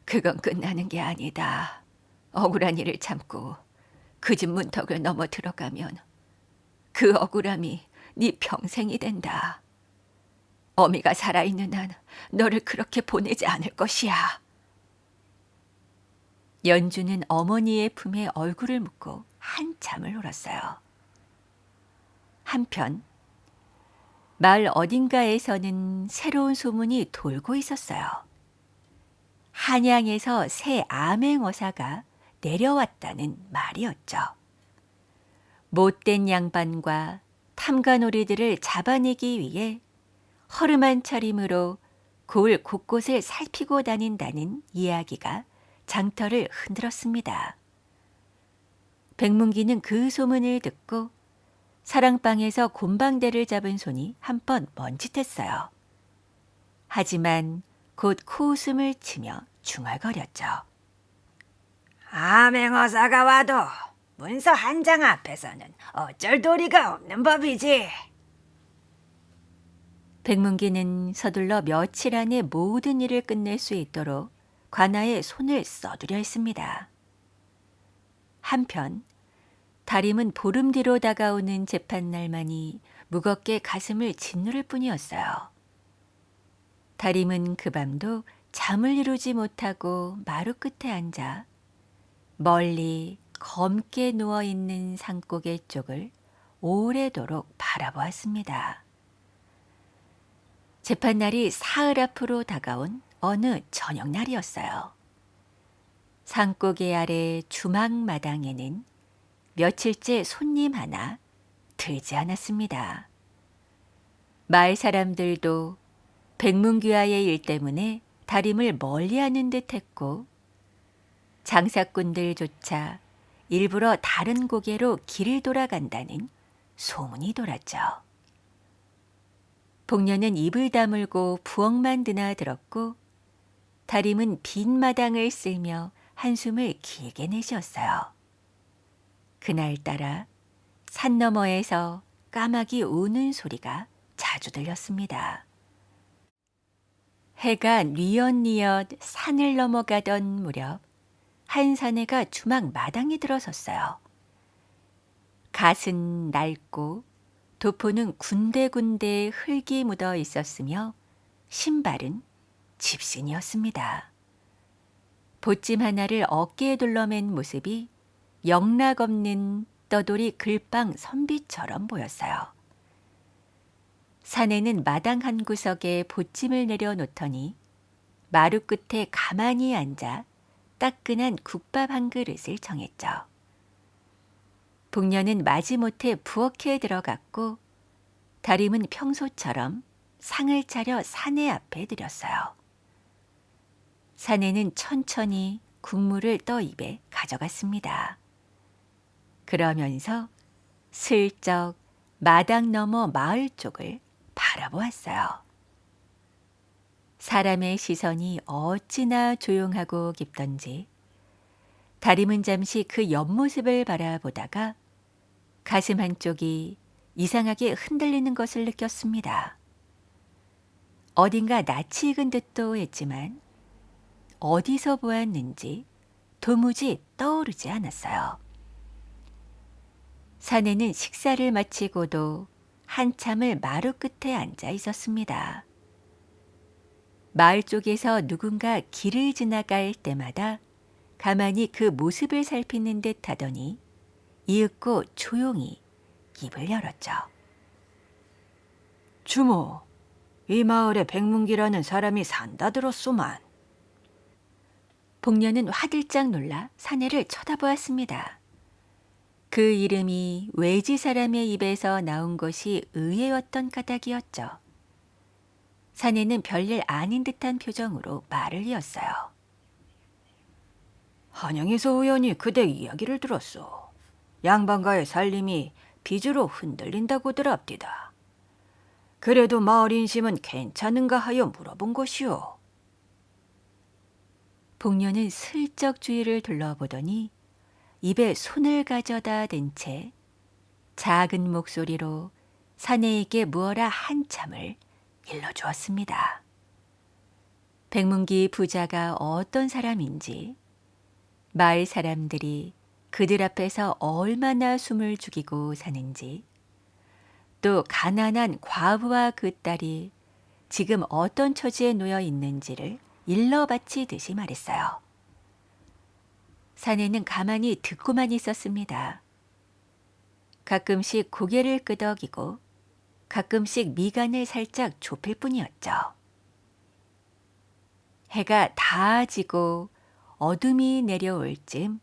그건 끝나는 게 아니다. 억울한 일을 참고 그 집 문턱을 넘어 들어가면 그 억울함이 네 평생이 된다. 어미가 살아있는 한 너를 그렇게 보내지 않을 것이야. 연주는 어머니의 품에 얼굴을 묻고 한참을 울었어요. 한편 마을 어딘가에서는 새로운 소문이 돌고 있었어요. 한양에서 새 암행어사가 내려왔다는 말이었죠. 못된 양반과 탐관오리들을 잡아내기 위해 허름한 차림으로 고을 곳곳을 살피고 다닌다는 이야기가 장터를 흔들었습니다. 백문기는 그 소문을 듣고 사랑방에서 곰방대를 잡은 손이 한번 멈칫했어요. 하지만 곧 코웃음을 치며 중얼거렸죠. 암행어사가 와도 문서 한 장 앞에서는 어쩔 도리가 없는 법이지. 백문기는 서둘러 며칠 안에 모든 일을 끝낼 수 있도록 관아에 손을 써두려 했습니다. 한편 다림은 보름 뒤로 다가오는 재판날만이 무겁게 가슴을 짓누를 뿐이었어요. 다림은 그 밤도 잠을 이루지 못하고 마루 끝에 앉아 멀리 검게 누워있는 산고개 쪽을 오래도록 바라보았습니다. 재판날이 사흘 앞으로 다가온 어느 저녁날이었어요. 산고개 아래 주막마당에는 며칠째 손님 하나 들지 않았습니다. 마을 사람들도 백문귀와의 일 때문에 다림을 멀리하는 듯했고 장사꾼들조차 일부러 다른 고개로 길을 돌아간다는 소문이 돌았죠. 복녀는 입을 다물고 부엌만 드나들었고 다림은 빈 마당을 쓸며 한숨을 길게 내쉬었어요. 그날따라 산 너머에서 까마귀 우는 소리가 자주 들렸습니다. 해가 뉘엿뉘엿 산을 넘어가던 무렵 한 사내가 주막 마당에 들어섰어요. 갓은 낡고 도포는 군데군데 흙이 묻어 있었으며 신발은 집신이었습니다. 보찜 하나를 어깨에 둘러맨 모습이 영락없는 떠돌이 글빵 선비처럼 보였어요. 사내는 마당 한 구석에 보찜을 내려놓더니 마루 끝에 가만히 앉아 따끈한 국밥 한 그릇을 정했죠. 복녀는 마지못해 부엌에 들어갔고 다림은 평소처럼 상을 차려 사내 앞에 들였어요. 사내는 천천히 국물을 떠 입에 가져갔습니다. 그러면서 슬쩍 마당 너머 마을 쪽을 바라보았어요. 사람의 시선이 어찌나 조용하고 깊던지 다림은 잠시 그 옆모습을 바라보다가 가슴 한쪽이 이상하게 흔들리는 것을 느꼈습니다. 어딘가 낯이 익은 듯도 했지만 어디서 보았는지 도무지 떠오르지 않았어요. 사내는 식사를 마치고도 한참을 마루 끝에 앉아 있었습니다. 마을 쪽에서 누군가 길을 지나갈 때마다 가만히 그 모습을 살피는 듯 하더니 이윽고 조용히 입을 열었죠. 주모, 이 마을에 백문기라는 사람이 산다 들었소만. 복녀는 화들짝 놀라 사내를 쳐다보았습니다. 그 이름이 외지 사람의 입에서 나온 것이 의외였던 까닭이었죠. 사내는 별일 아닌 듯한 표정으로 말을 이었어요. 한양에서 우연히 그대 이야기를 들었소. 양반가의 살림이 비주로 흔들린다고 들었디다. 그래도 마을 인심은 괜찮은가 하여 물어본 것이오. 복녀는 슬쩍 주위를 둘러보더니 입에 손을 가져다 댄 채 작은 목소리로 사내에게 무어라 한참을 일러주었습니다. 백문기 부자가 어떤 사람인지 마을 사람들이 그들 앞에서 얼마나 숨을 죽이고 사는지, 또 가난한 과부와 그 딸이 지금 어떤 처지에 놓여 있는지를 일러 바치듯이 말했어요. 사내는 가만히 듣고만 있었습니다. 가끔씩 고개를 끄덕이고 가끔씩 미간을 살짝 좁힐 뿐이었죠. 해가 다 지고 어둠이 내려올 즈음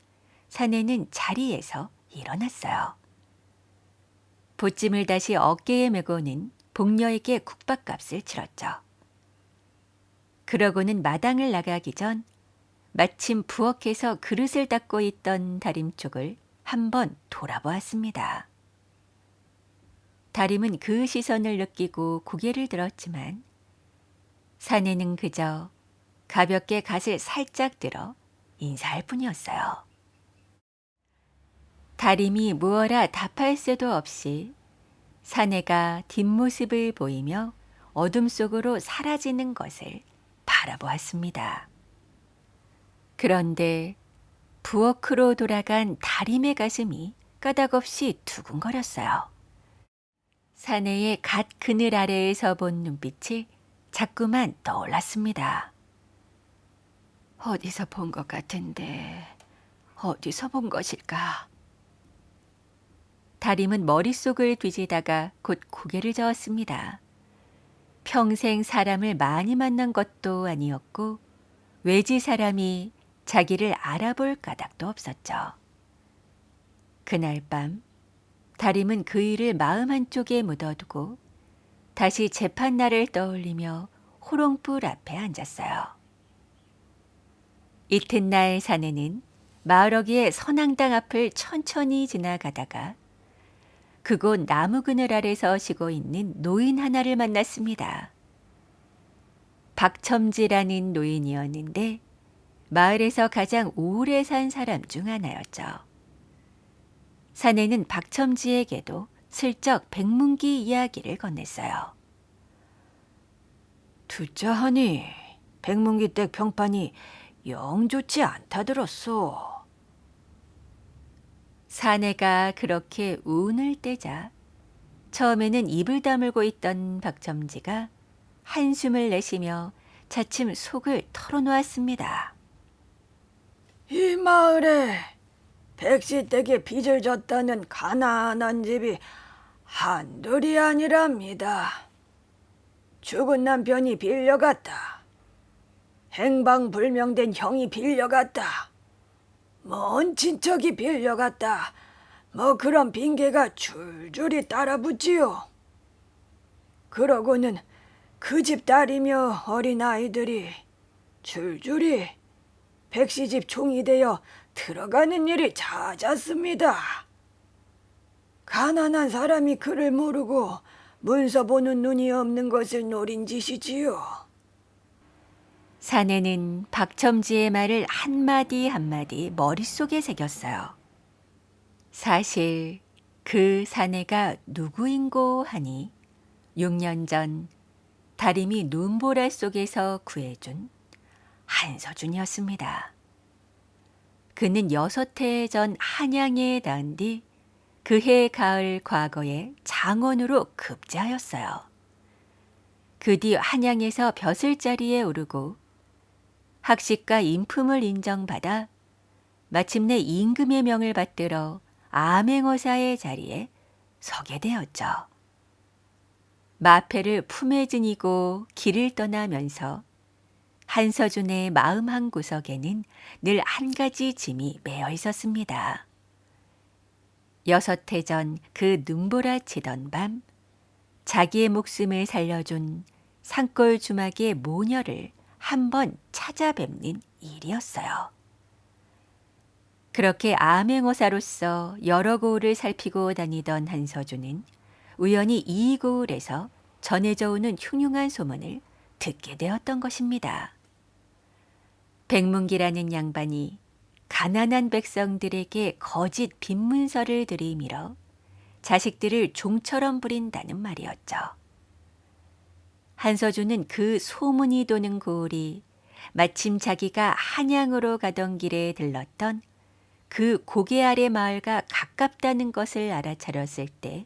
사내는 자리에서 일어났어요. 보찜을 다시 어깨에 메고는 복녀에게 국밥값을 치렀죠. 그러고는 마당을 나가기 전 마침 부엌에서 그릇을 닦고 있던 다림 쪽을 한번 돌아보았습니다. 다림은 그 시선을 느끼고 고개를 들었지만 사내는 그저 가볍게 갓을 살짝 들어 인사할 뿐이었어요. 다림이 무어라 답할 새도 없이 사내가 뒷모습을 보이며 어둠 속으로 사라지는 것을 바라보았습니다. 그런데 부엌으로 돌아간 다림의 가슴이 까닭없이 두근거렸어요. 사내의 갓 그늘 아래에서 본 눈빛이 자꾸만 떠올랐습니다. 어디서 본 것 같은데 어디서 본 것일까? 다림은 머릿속을 뒤지다가 곧 고개를 저었습니다. 평생 사람을 많이 만난 것도 아니었고 외지 사람이 자기를 알아볼 까닭도 없었죠. 그날 밤 다림은 그 일을 마음 한쪽에 묻어두고 다시 재판날을 떠올리며 호롱불 앞에 앉았어요. 이튿날 사내는 마을어귀의 선앙당 앞을 천천히 지나가다가 그곳 나무 그늘 아래서 쉬고 있는 노인 하나를 만났습니다. 박첨지라는 노인이었는데 마을에서 가장 오래 산 사람 중 하나였죠. 사내는 박첨지에게도 슬쩍 백문기 이야기를 건넸어요. 둘째 하니 백문기 댁 평판이 영 좋지 않다 들었소. 사내가 그렇게 운을 떼자 처음에는 입을 다물고 있던 박첨지가 한숨을 내쉬며 차츰 속을 털어놓았습니다. 이 마을에 백씨 댁에 빚을 졌다는 가난한 집이 한둘이 아니랍니다. 죽은 남편이 빌려갔다. 행방불명된 형이 빌려갔다. 먼 친척이 빌려갔다. 뭐 그런 핑계가 줄줄이 따라붙지요. 그러고는 그 집 딸이며 어린아이들이 줄줄이 백씨 집 종이 되어 들어가는 일이 잦았습니다. 가난한 사람이 그를 모르고 문서 보는 눈이 없는 것을 노린 짓이지요. 사내는 박첨지의 말을 한마디 한마디 머릿속에 새겼어요. 사실 그 사내가 누구인고 하니 6년 전 다림이 눈보라 속에서 구해준 한서준이었습니다. 그는 6해 전 한양에 닿은 뒤 그해 가을 과거에 장원으로 급제하였어요. 그 뒤 한양에서 벼슬자리에 오르고 학식과 인품을 인정받아 마침내 임금의 명을 받들어 암행어사의 자리에 서게 되었죠. 마패를 품에 지니고 길을 떠나면서 한서준의 마음 한구석에는 늘 한 가지 짐이 매여 있었습니다. 6해 전 그 눈보라 치던 밤 자기의 목숨을 살려준 산골 주막의 모녀를 한번 찾아뵙는 일이었어요. 그렇게 암행어사로서 여러 고을을 살피고 다니던 한서준은 우연히 이 고을에서 전해져 오는 흉흉한 소문을 듣게 되었던 것입니다. 백문기라는 양반이 가난한 백성들에게 거짓 빈문서를 들이밀어 자식들을 종처럼 부린다는 말이었죠. 한서준은 그 소문이 도는 고을이 마침 자기가 한양으로 가던 길에 들렀던 그 고개 아래 마을과 가깝다는 것을 알아차렸을 때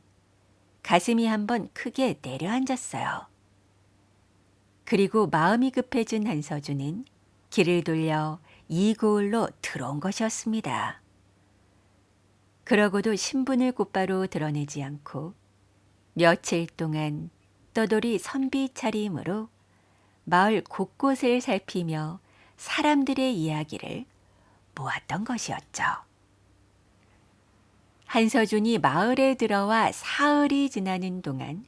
가슴이 한번 크게 내려앉았어요. 그리고 마음이 급해진 한서준은 길을 돌려 이 고을로 들어온 것이었습니다. 그러고도 신분을 곧바로 드러내지 않고 며칠 동안 떠돌이 선비 차림으로 마을 곳곳을 살피며 사람들의 이야기를 모았던 것이었죠. 한서준이 마을에 들어와 사흘이 지나는 동안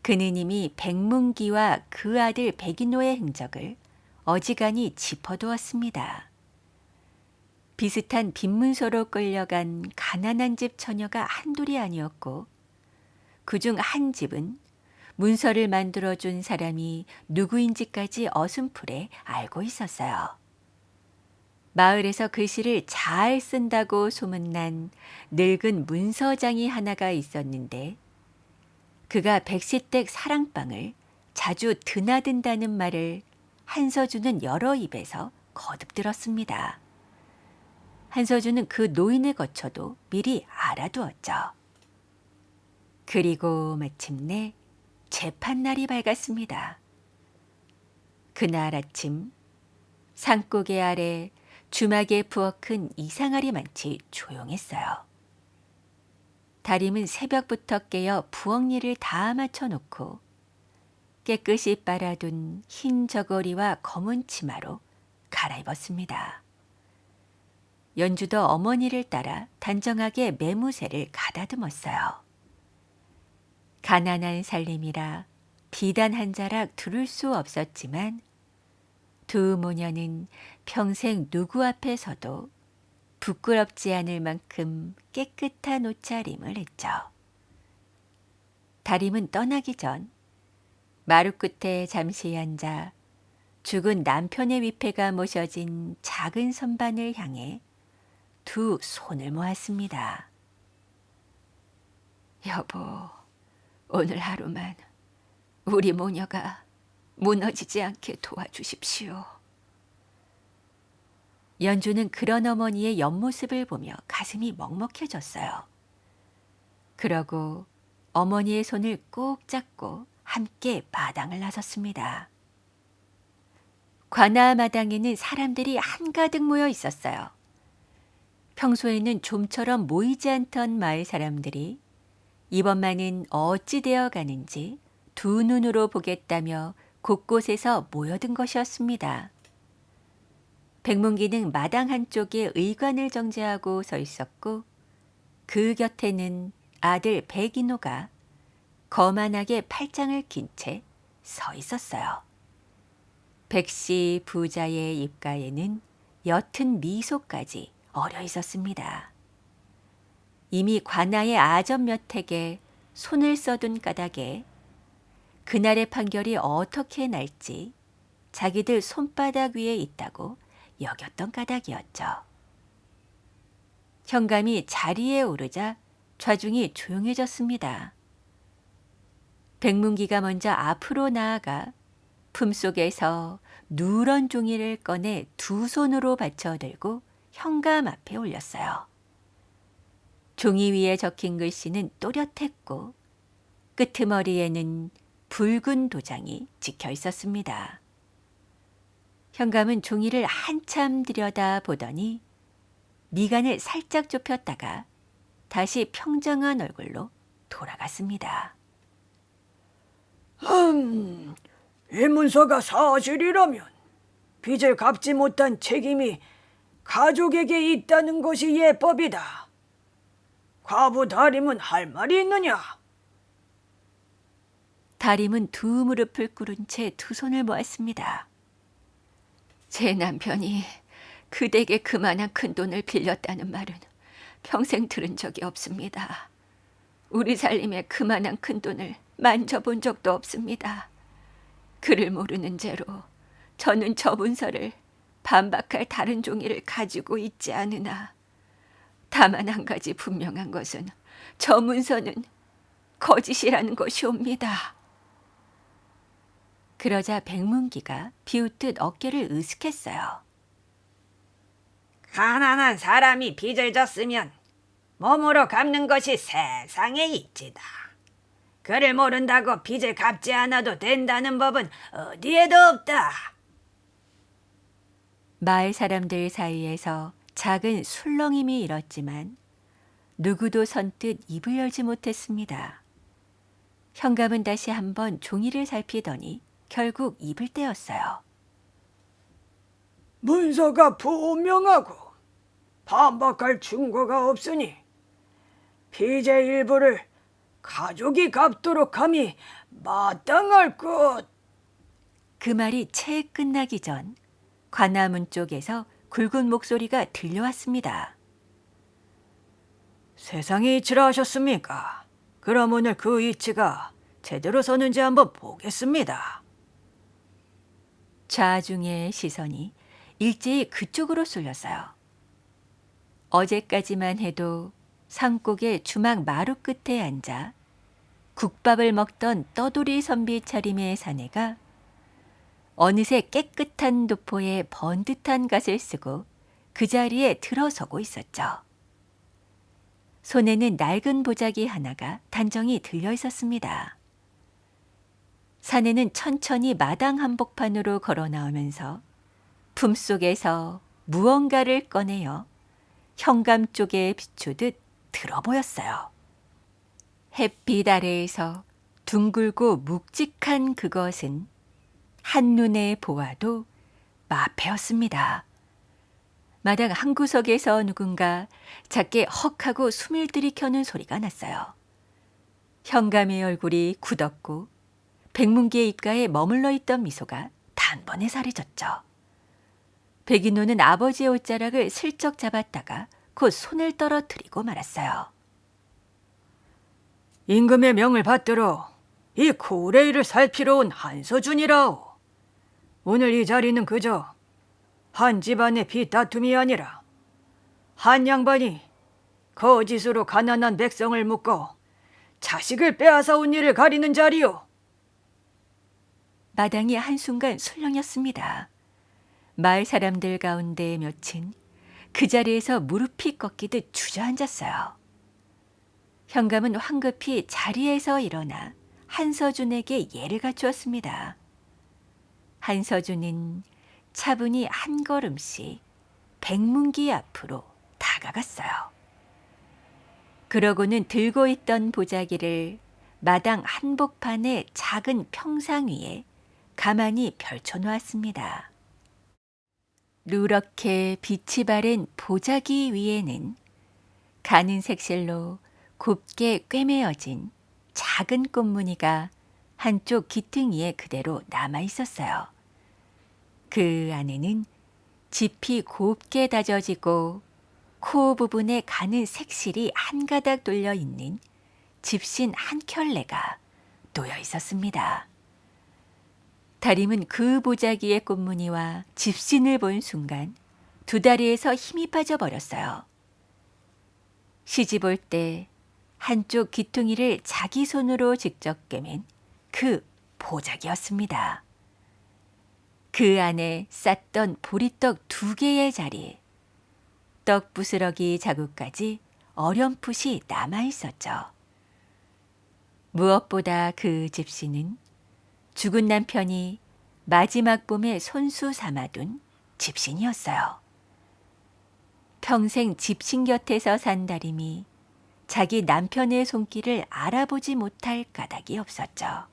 그는 이미 백문기와 그 아들 백인호의 행적을 어지간히 짚어두었습니다. 비슷한 빈문서로 끌려간 가난한 집 처녀가 한둘이 아니었고 그중 한 집은 문서를 만들어준 사람이 누구인지까지 어슴풀에 알고 있었어요. 마을에서 글씨를 잘 쓴다고 소문난 늙은 문서장이 하나가 있었는데 그가 백시댁 사랑방을 자주 드나든다는 말을 한서준은 여러 입에서 거듭 들었습니다. 한서준은 그 노인을 거쳐도 미리 알아두었죠. 그리고 마침내 재판날이 밝았습니다. 그날 아침 산고개 아래 주막에 부엌은 이상하리만치 조용했어요. 다림은 새벽부터 깨어 부엌 일을 다 마쳐놓고 깨끗이 빨아둔 흰 저고리와 검은 치마로 갈아입었습니다. 연주도 어머니를 따라 단정하게 매무새를 가다듬었어요. 가난한 살림이라 비단 한 자락 두를 수 없었지만 두 모녀는 평생 누구 앞에서도 부끄럽지 않을 만큼 깨끗한 옷차림을 했죠. 다림은 떠나기 전 마루 끝에 잠시 앉아 죽은 남편의 위패가 모셔진 작은 선반을 향해 두 손을 모았습니다. 여보, 오늘 하루만 우리 모녀가 무너지지 않게 도와주십시오. 연주는 그런 어머니의 옆모습을 보며 가슴이 먹먹해졌어요. 그러고 어머니의 손을 꼭 잡고 함께 마당을 나섰습니다. 관아 마당에는 사람들이 한가득 모여 있었어요. 평소에는 좀처럼 모이지 않던 마을 사람들이 이번만은 어찌 되어 가는지 두 눈으로 보겠다며 곳곳에서 모여든 것이었습니다. 백문기는 마당 한쪽에 의관을 정제하고 서 있었고 그 곁에는 아들 백인호가 거만하게 팔짱을 낀 채 서 있었어요. 백씨 부자의 입가에는 옅은 미소까지 어려 있었습니다. 이미 관아의 아점 몇 획에 손을 써둔 까닭에 그날의 판결이 어떻게 날지 자기들 손바닥 위에 있다고 여겼던 까닭이었죠. 현감이 자리에 오르자 좌중이 조용해졌습니다. 백문기가 먼저 앞으로 나아가 품속에서 누런 종이를 꺼내 두 손으로 받쳐들고 현감 앞에 올렸어요. 종이 위에 적힌 글씨는 또렷했고 끄트머리에는 붉은 도장이 찍혀 있었습니다. 현감은 종이를 한참 들여다 보더니 미간을 살짝 좁혔다가 다시 평정한 얼굴로 돌아갔습니다. 이 문서가 사실이라면 빚을 갚지 못한 책임이 가족에게 있다는 것이 예법이다. 과부 다림은 할 말이 있느냐? 다림은 두 무릎을 꿇은 채 두 손을 모았습니다. 제 남편이 그대에게 그만한 큰 돈을 빌렸다는 말은 평생 들은 적이 없습니다. 우리 살림에 그만한 큰 돈을 만져본 적도 없습니다. 그를 모르는 죄로 저는 저 문서를 반박할 다른 종이를 가지고 있지 않으나 다만 한 가지 분명한 것은 저 문서는 거짓이라는 것이옵니다. 그러자 백문기가 비웃듯 어깨를 으쓱했어요. 가난한 사람이 빚을 졌으면 몸으로 갚는 것이 세상에 있지다. 그를 모른다고 빚을 갚지 않아도 된다는 법은 어디에도 없다. 마을 사람들 사이에서 작은 술렁임이 일었지만 누구도 선뜻 입을 열지 못했습니다. 현감은 다시 한번 종이를 살피더니 결국 입을 떼었어요. 문서가 분명하고 반박할 증거가 없으니 빚의 일부를 가족이 갚도록 함이 마땅할 것. 그 말이 채 끝나기 전 관나문 쪽에서 굵은 목소리가 들려왔습니다. 세상에 이치라 하셨습니까? 그럼 오늘 그 이치가 제대로 서는지 한번 보겠습니다. 좌중의 시선이 일제히 그쪽으로 쏠렸어요. 어제까지만 해도 산골의 주막 마루 끝에 앉아 국밥을 먹던 떠돌이 선비 차림의 사내가 어느새 깨끗한 도포에 번듯한 갓을 쓰고 그 자리에 들어서고 있었죠. 손에는 낡은 보자기 하나가 단정히 들려 있었습니다. 사내는 천천히 마당 한복판으로 걸어 나오면서 품속에서 무언가를 꺼내어 현감 쪽에 비추듯 들어 보였어요. 햇빛 아래에서 둥글고 묵직한 그것은 한눈에 보아도 마패였습니다. 마당 한 구석에서 누군가 작게 헉하고 숨을 들이켜는 소리가 났어요. 현감의 얼굴이 굳었고 백문기의 입가에 머물러 있던 미소가 단번에 사라졌죠. 백인호는 아버지의 옷자락을 슬쩍 잡았다가 곧 손을 떨어뜨리고 말았어요. 임금의 명을 받들어 이 고레이를 살피러 온 한서준이라오. 오늘 이 자리는 그저 한 집안의 빚다툼이 아니라 한 양반이 거짓으로 가난한 백성을 묶어 자식을 빼앗아 온 일을 가리는 자리요. 마당이 한순간 술렁였습니다. 마을 사람들 가운데 몇은 그 자리에서 무릎이 꺾이듯 주저앉았어요. 현감은 황급히 자리에서 일어나 한서준에게 예를 갖추었습니다. 한서준은 차분히 한 걸음씩 백문기 앞으로 다가갔어요. 그러고는 들고 있던 보자기를 마당 한복판의 작은 평상 위에 가만히 펼쳐놓았습니다. 누렇게 빛이 바랜 보자기 위에는 가는 색실로 곱게 꿰매어진 작은 꽃무늬가 한쪽 기퉁이에 그대로 남아 있었어요. 그 안에는 짚이 곱게 다져지고 코 부분에 가는 색실이 한 가닥 돌려 있는 집신 한 켤레가 놓여 있었습니다. 다림은 그 보자기의 꽃무늬와 집신을 본 순간 두 다리에서 힘이 빠져버렸어요. 시집 올 때 한쪽 귀퉁이를 자기 손으로 직접 꿰맨 그 보자기였습니다. 그 안에 쌌던 보리떡 2개의 자리, 떡 부스러기 자국까지 어렴풋이 남아 있었죠. 무엇보다 그 집신은 죽은 남편이 마지막 봄에 손수 삼아둔 집신이었어요. 평생 집신 곁에서 산 다림이 자기 남편의 손길을 알아보지 못할 까닭이 없었죠.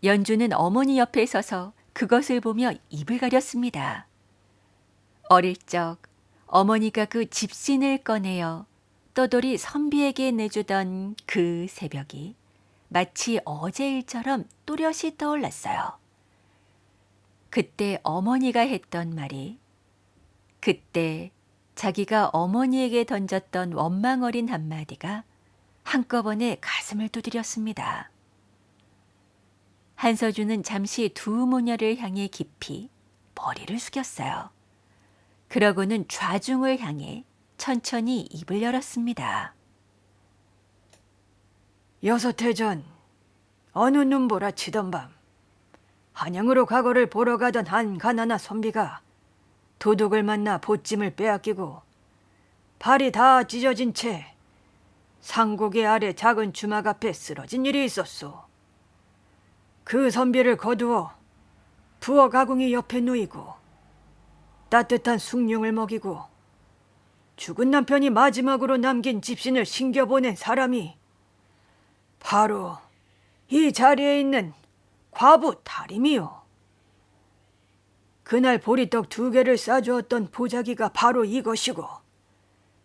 연주는 어머니 옆에 서서 그것을 보며 입을 가렸습니다. 어릴 적 어머니가 그 집신을 꺼내어 떠돌이 선비에게 내주던 그 새벽이 마치 어제일처럼 또렷이 떠올랐어요. 그때 어머니가 했던 말이, 그때 자기가 어머니에게 던졌던 원망 어린 한마디가 한꺼번에 가슴을 두드렸습니다. 한서준은 잠시 두 모녀를 향해 깊이 머리를 숙였어요. 그러고는 좌중을 향해 천천히 입을 열었습니다. 6해 전 어느 눈보라 치던 밤 한양으로 과거를 보러 가던 한 가난한 선비가 도둑을 만나 보찜을 빼앗기고 발이 다 찢어진 채 상고개 아래 작은 주막 앞에 쓰러진 일이 있었소. 그 선비를 거두어 부엌 가궁이 옆에 놓이고 따뜻한 숭늉을 먹이고 죽은 남편이 마지막으로 남긴 집신을 신겨보낸 사람이 바로 이 자리에 있는 과부 다림이요. 그날 보리떡 2개를 싸주었던 보자기가 바로 이것이고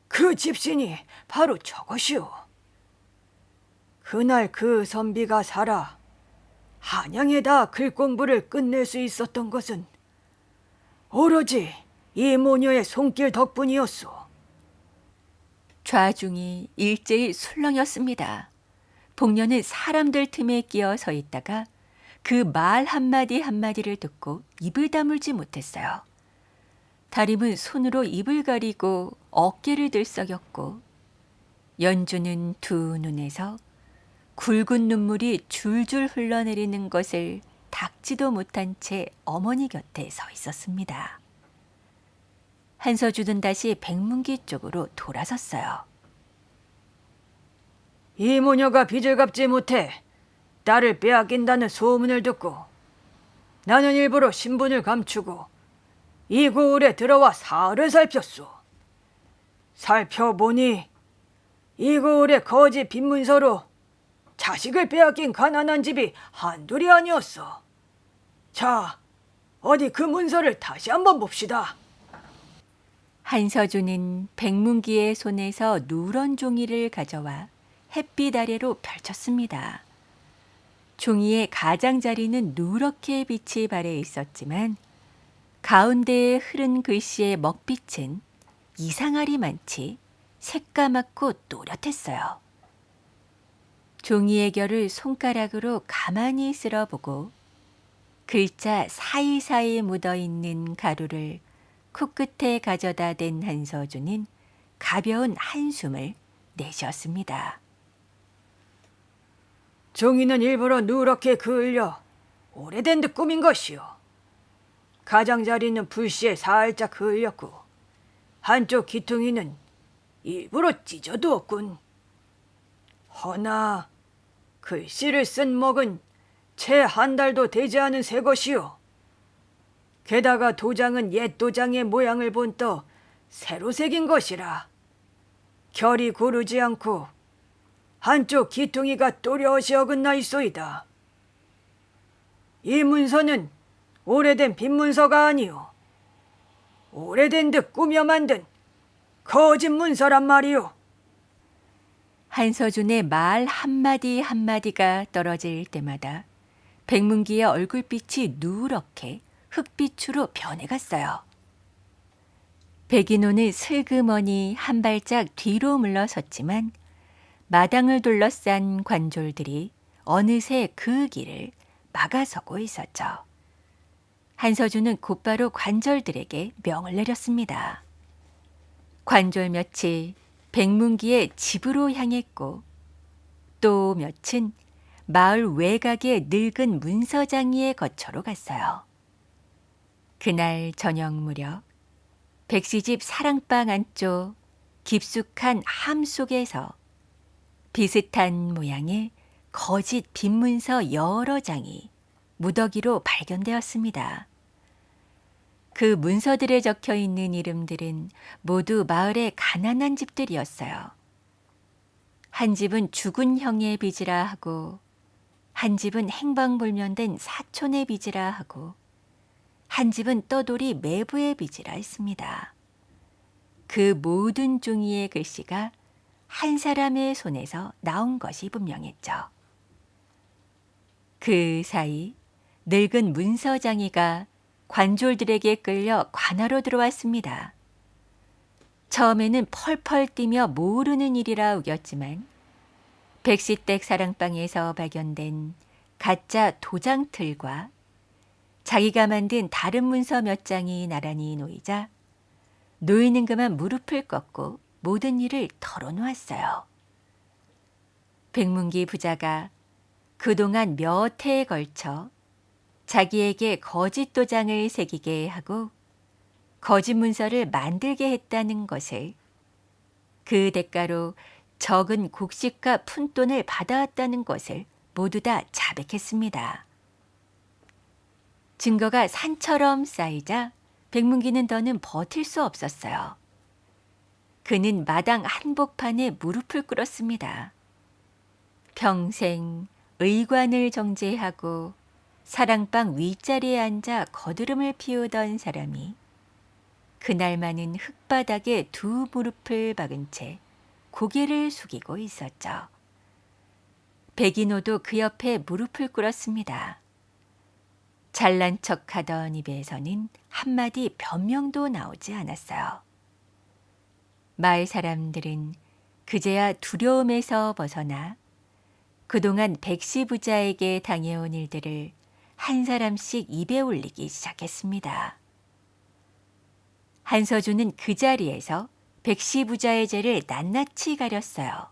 그 집신이 바로 저것이오. 그날 그 선비가 살아 한양에다 글공부를 끝낼 수 있었던 것은 오로지 이 모녀의 손길 덕분이었소. 좌중이 일제히 술렁였습니다. 복녀는 사람들 틈에 끼어 서 있다가 그 말 한마디 한마디를 듣고 입을 다물지 못했어요. 다림은 손으로 입을 가리고 어깨를 들썩였고 연주는 두 눈에서 굵은 눈물이 줄줄 흘러내리는 것을 닦지도 못한 채 어머니 곁에 서 있었습니다. 한서주는 다시 백문기 쪽으로 돌아섰어요. 이 모녀가 빚을 갚지 못해 딸을 빼앗긴다는 소문을 듣고 나는 일부러 신분을 감추고 이 고을에 들어와 사흘을 살폈소. 살펴보니 이 고을의 거지 빈문서로 자식을 빼앗긴 가난한 집이 한둘이 아니었어. 자, 어디 그 문서를 다시 한번 봅시다. 한서주는 백문기의 손에서 누런 종이를 가져와 햇빛 아래로 펼쳤습니다. 종이의 가장자리는 누렇게 빛이 발해 있었지만 가운데에 흐른 글씨의 먹빛은 이상하리만치 새까맣고 또렷했어요. 종이의 결을 손가락으로 가만히 쓸어보고 글자 사이사이 묻어있는 가루를 코끝에 가져다 댄 한서주는 가벼운 한숨을 내쉬었습니다. 종이는 일부러 누렇게 그을려 오래된 듯 꾸민 것이요. 가장자리는 불씨에 살짝 그을렸고 한쪽 귀퉁이는 일부러 찢어두었군. 허나 글씨를 쓴 먹은 채 한 달도 되지 않은 새 것이요. 게다가 도장은 옛 도장의 모양을 본떠 새로 새긴 것이라 결이 고르지 않고 한쪽 귀퉁이가 또렷이 어긋나 있소이다. 이 문서는 오래된 빈문서가 아니오. 오래된 듯 꾸며 만든 거짓 문서란 말이오. 한서준의 말 한마디 한마디가 떨어질 때마다 백문기의 얼굴빛이 누렇게 흑빛으로 변해갔어요. 백인호는 슬그머니 한 발짝 뒤로 물러섰지만 마당을 둘러싼 관졸들이 어느새 그 길을 막아서고 있었죠. 한서준은 곧바로 관졸들에게 명을 내렸습니다. 관졸 몇이 백문기의 집으로 향했고 또 몇은 마을 외곽의 늙은 문서장이의 거처로 갔어요. 그날 저녁 무렵 백시집 사랑방 안쪽 깊숙한 함 속에서 비슷한 모양의 거짓 빈문서 여러 장이 무더기로 발견되었습니다. 그 문서들에 적혀 있는 이름들은 모두 마을의 가난한 집들이었어요. 한 집은 죽은 형의 빚이라 하고, 한 집은 행방불명된 사촌의 빚이라 하고, 한 집은 떠돌이 매부의 빚이라 했습니다. 그 모든 종이의 글씨가 한 사람의 손에서 나온 것이 분명했죠. 그 사이 늙은 문서장이가 관졸들에게 끌려 관하로 들어왔습니다. 처음에는 펄펄 뛰며 모르는 일이라 우겼지만 백시댁 사랑방에서 발견된 가짜 도장틀과 자기가 만든 다른 문서 몇 장이 나란히 놓이자 노인은 그만 무릎을 꺾고 모든 일을 털어놓았어요. 백문기 부자가 그동안 몇 해에 걸쳐 자기에게 거짓 도장을 새기게 하고 거짓 문서를 만들게 했다는 것을, 그 대가로 적은 곡식과 푼돈을 받아왔다는 것을 모두 다 자백했습니다. 증거가 산처럼 쌓이자 백문기는 더는 버틸 수 없었어요. 그는 마당 한복판에 무릎을 꿇었습니다. 평생 의관을 정제하고 사랑방 윗자리에 앉아 거드름을 피우던 사람이 그날만은 흙바닥에 두 무릎을 박은 채 고개를 숙이고 있었죠. 백인호도 그 옆에 무릎을 꿇었습니다. 잘난 척하던 입에서는 한마디 변명도 나오지 않았어요. 마을 사람들은 그제야 두려움에서 벗어나 그동안 백시 부자에게 당해온 일들을 한 사람씩 입에 올리기 시작했습니다. 한서준은 그 자리에서 백시 부자의 죄를 낱낱이 가렸어요.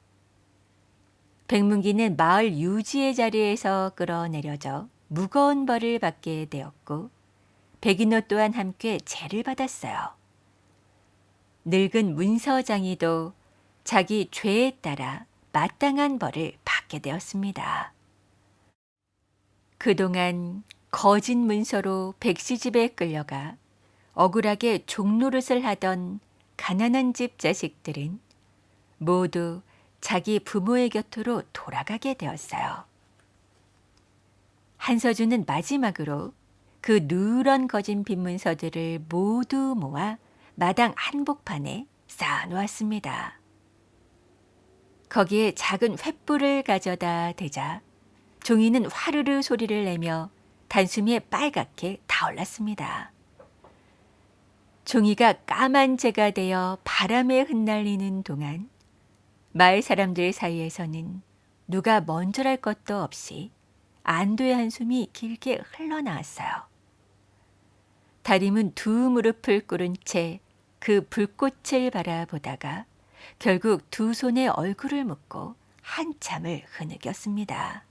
백문기는 마을 유지의 자리에서 끌어내려져 무거운 벌을 받게 되었고 백인호 또한 함께 죄를 받았어요. 늙은 문서장이도 자기 죄에 따라 마땅한 벌을 받게 되었습니다. 그동안 거짓 문서로 백시집에 끌려가 억울하게 종노릇을 하던 가난한 집 자식들은 모두 자기 부모의 곁으로 돌아가게 되었어요. 한서준은 마지막으로 그 누런 거진 빈문서들을 모두 모아 마당 한복판에 쌓아놓았습니다. 거기에 작은 횃불을 가져다 대자 종이는 화르르 소리를 내며 단수미에 빨갛게 타올랐습니다. 종이가 까만 재가 되어 바람에 흩날리는 동안 마을 사람들 사이에서는 누가 먼저랄 것도 없이 안도의 한숨이 길게 흘러나왔어요. 다림은 두 무릎을 꿇은 채 그 불꽃을 바라보다가 결국 두 손에 얼굴을 묻고 한참을 흐느꼈습니다.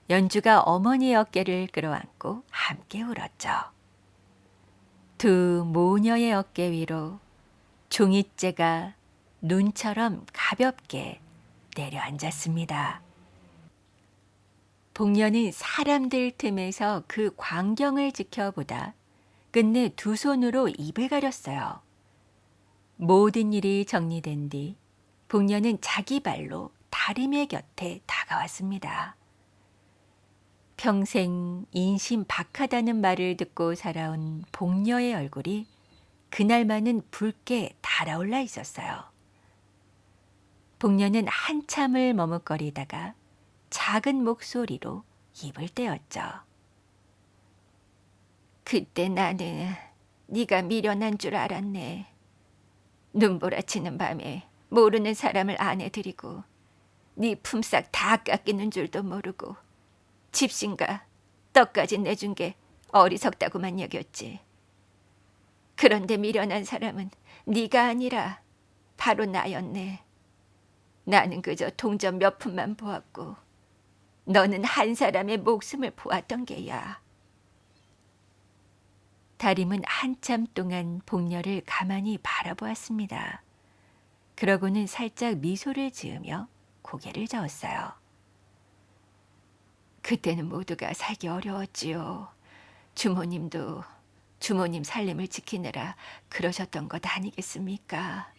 연주가 어머니의 어깨를 끌어안고 함께 울었죠. 두 모녀의 어깨 위로 종이째가 눈처럼 가볍게 내려앉았습니다. 복녀는 사람들 틈에서 그 광경을 지켜보다 끝내 두 손으로 입을 가렸어요. 모든 일이 정리된 뒤 복녀는 자기 발로 다림의 곁에 다가왔습니다. 평생 인심박하다는 말을 듣고 살아온 복녀의 얼굴이 그날만은 붉게 달아올라 있었어요. 복녀는 한참을 머뭇거리다가 작은 목소리로 입을 떼었죠. 그때 나는 네가 미련한 줄 알았네. 눈보라치는 밤에 모르는 사람을 아내 들이고 네 품삯 다 깎이는 줄도 모르고 집신가 떡까지 내준 게 어리석다고만 여겼지. 그런데 미련한 사람은 네가 아니라 바로 나였네. 나는 그저 동전 몇 푼만 보았고 너는 한 사람의 목숨을 보았던 게야. 다림은 한참 동안 복녀를 가만히 바라보았습니다. 그러고는 살짝 미소를 지으며 고개를 저었어요. 그때는 모두가 살기 어려웠지요. 주모님도 주모님 살림을 지키느라 그러셨던 것 아니겠습니까?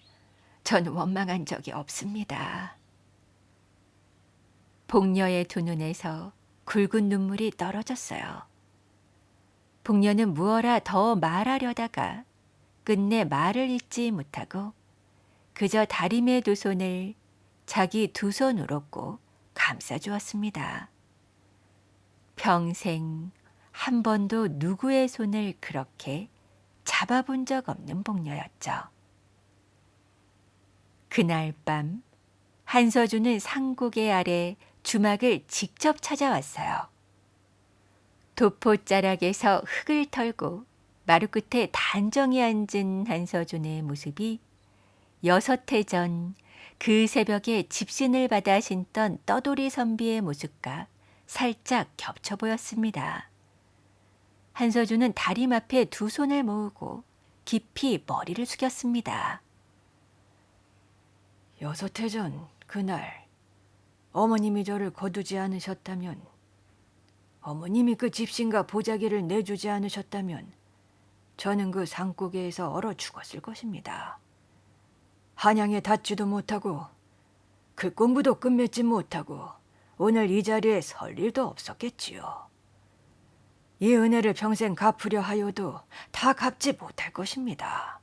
저는 원망한 적이 없습니다. 복녀의 두 눈에서 굵은 눈물이 떨어졌어요. 복녀는 무어라 더 말하려다가 끝내 말을 잇지 못하고 그저 다림의 두 손을 자기 두 손으로 꼭 감싸주었습니다. 평생 한 번도 누구의 손을 그렇게 잡아본 적 없는 복녀였죠. 그날 밤 한서준은 상고개 아래 주막을 직접 찾아왔어요. 도포자락에서 흙을 털고 마루 끝에 단정히 앉은 한서준의 모습이 6해 전 그 새벽에 집신을 받아 신던 떠돌이 선비의 모습과 살짝 겹쳐 보였습니다. 한서준은 다림 앞에 두 손을 모으고 깊이 머리를 숙였습니다. 6해 전 그날 어머님이 저를 거두지 않으셨다면, 어머님이 그 집신과 보자기를 내주지 않으셨다면 저는 그 산고개에서 얼어 죽었을 것입니다. 한양에 닿지도 못하고 그 공부도 끝맺지 못하고 오늘 이 자리에 설 일도 없었겠지요. 이 은혜를 평생 갚으려 하여도 다 갚지 못할 것입니다.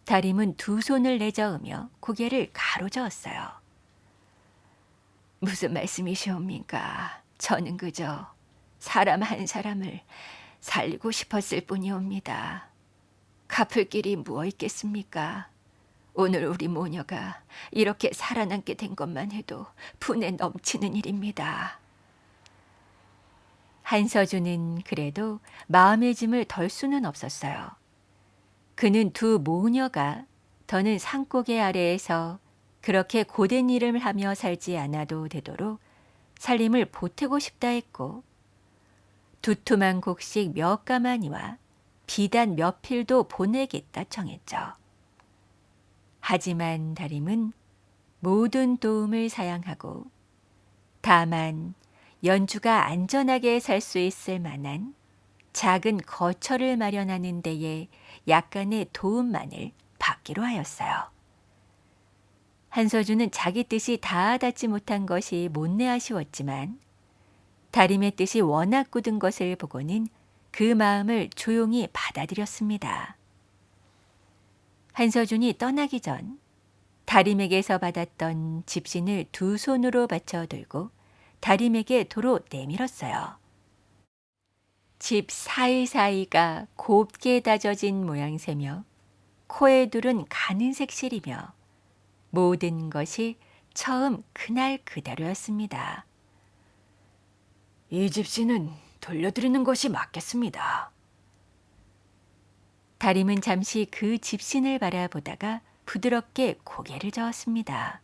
다림은 두 손을 내저으며 고개를 가로저었어요. 무슨 말씀이시옵니까? 저는 그저 사람 한 사람을 살리고 싶었을 뿐이옵니다. 갚을 길이 무엇 있겠습니까? 오늘 우리 모녀가 이렇게 살아남게 된 것만 해도 분에 넘치는 일입니다. 한서준은 그래도 마음의 짐을 덜 수는 없었어요. 그는 두 모녀가 더는 산고개 아래에서 그렇게 고된 일을 하며 살지 않아도 되도록 살림을 보태고 싶다 했고, 두툼한 곡식 몇 가마니와 비단 몇 필도 보내겠다 청했죠. 하지만 다림은 모든 도움을 사양하고 다만 연주가 안전하게 살 수 있을 만한 작은 거처를 마련하는 데에 약간의 도움만을 받기로 하였어요. 한서준은 자기 뜻이 다 닿지 못한 것이 못내 아쉬웠지만 다림의 뜻이 워낙 굳은 것을 보고는 그 마음을 조용히 받아들였습니다. 한서준이 떠나기 전 다림에게서 받았던 집신을 두 손으로 받쳐 들고 다림에게 도로 내밀었어요. 집 사이사이가 곱게 다져진 모양새며 코에 둘은 가는 색실이며 모든 것이 처음 그날 그대로였습니다. 이 집신은 돌려드리는 것이 맞겠습니다. 다림은 잠시 그 집신을 바라보다가 부드럽게 고개를 저었습니다.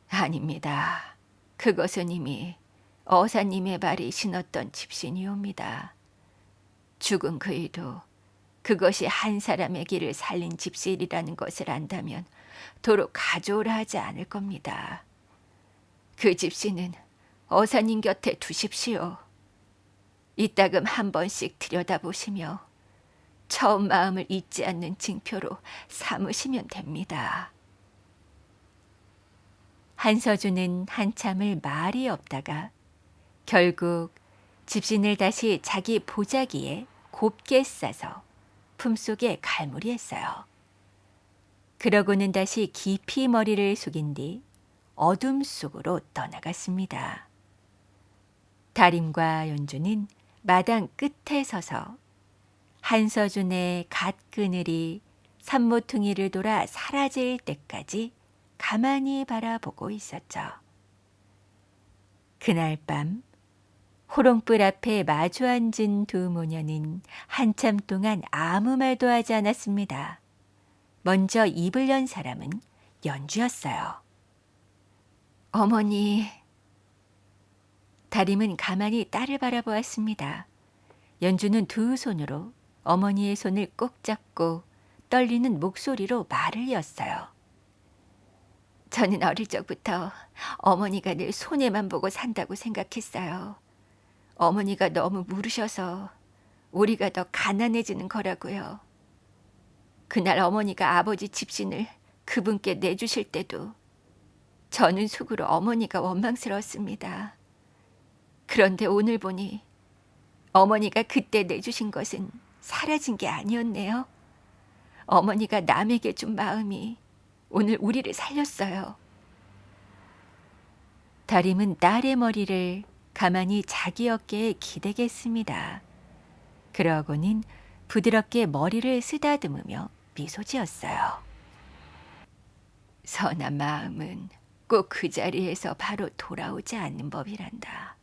아닙니다. 그것은 이미 어사님의 발이 신었던 집신이옵니다. 죽은 그이도 그것이 한 사람의 길을 살린 집신이라는 것을 안다면 도로 가져오라 하지 않을 겁니다. 그 집신은 어사님 곁에 두십시오. 이따금 한 번씩 들여다보시며 처음 마음을 잊지 않는 징표로 삼으시면 됩니다. 한서준은 한참을 말이 없다가 결국 집신을 다시 자기 보자기에 곱게 싸서 품속에 갈무리했어요. 그러고는 다시 깊이 머리를 숙인 뒤 어둠 속으로 떠나갔습니다. 다림과 연주는 마당 끝에 서서 한서준의 갓그늘이 산모퉁이를 돌아 사라질 때까지 가만히 바라보고 있었죠. 그날 밤 호롱불 앞에 마주 앉은 두 모녀는 한참 동안 아무 말도 하지 않았습니다. 먼저 입을 연 사람은 연주였어요. 어머니, 다림은 가만히 딸을 바라보았습니다. 연주는 두 손으로 어머니의 손을 꼭 잡고 떨리는 목소리로 말을 이었어요. 저는 어릴 적부터 어머니가 늘 손해만 보고 산다고 생각했어요. 어머니가 너무 물으셔서 우리가 더 가난해지는 거라고요. 그날 어머니가 아버지 집신을 그분께 내주실 때도 저는 속으로 어머니가 원망스러웠습니다. 그런데 오늘 보니 어머니가 그때 내주신 것은 사라진 게 아니었네요. 어머니가 남에게 준 마음이 오늘 우리를 살렸어요. 다림은 딸의 머리를 가만히 자기 어깨에 기대겠습니다. 그러고는 부드럽게 머리를 쓰다듬으며 미소 지었어요. 선한 마음은 꼭 그 자리에서 바로 돌아오지 않는 법이란다.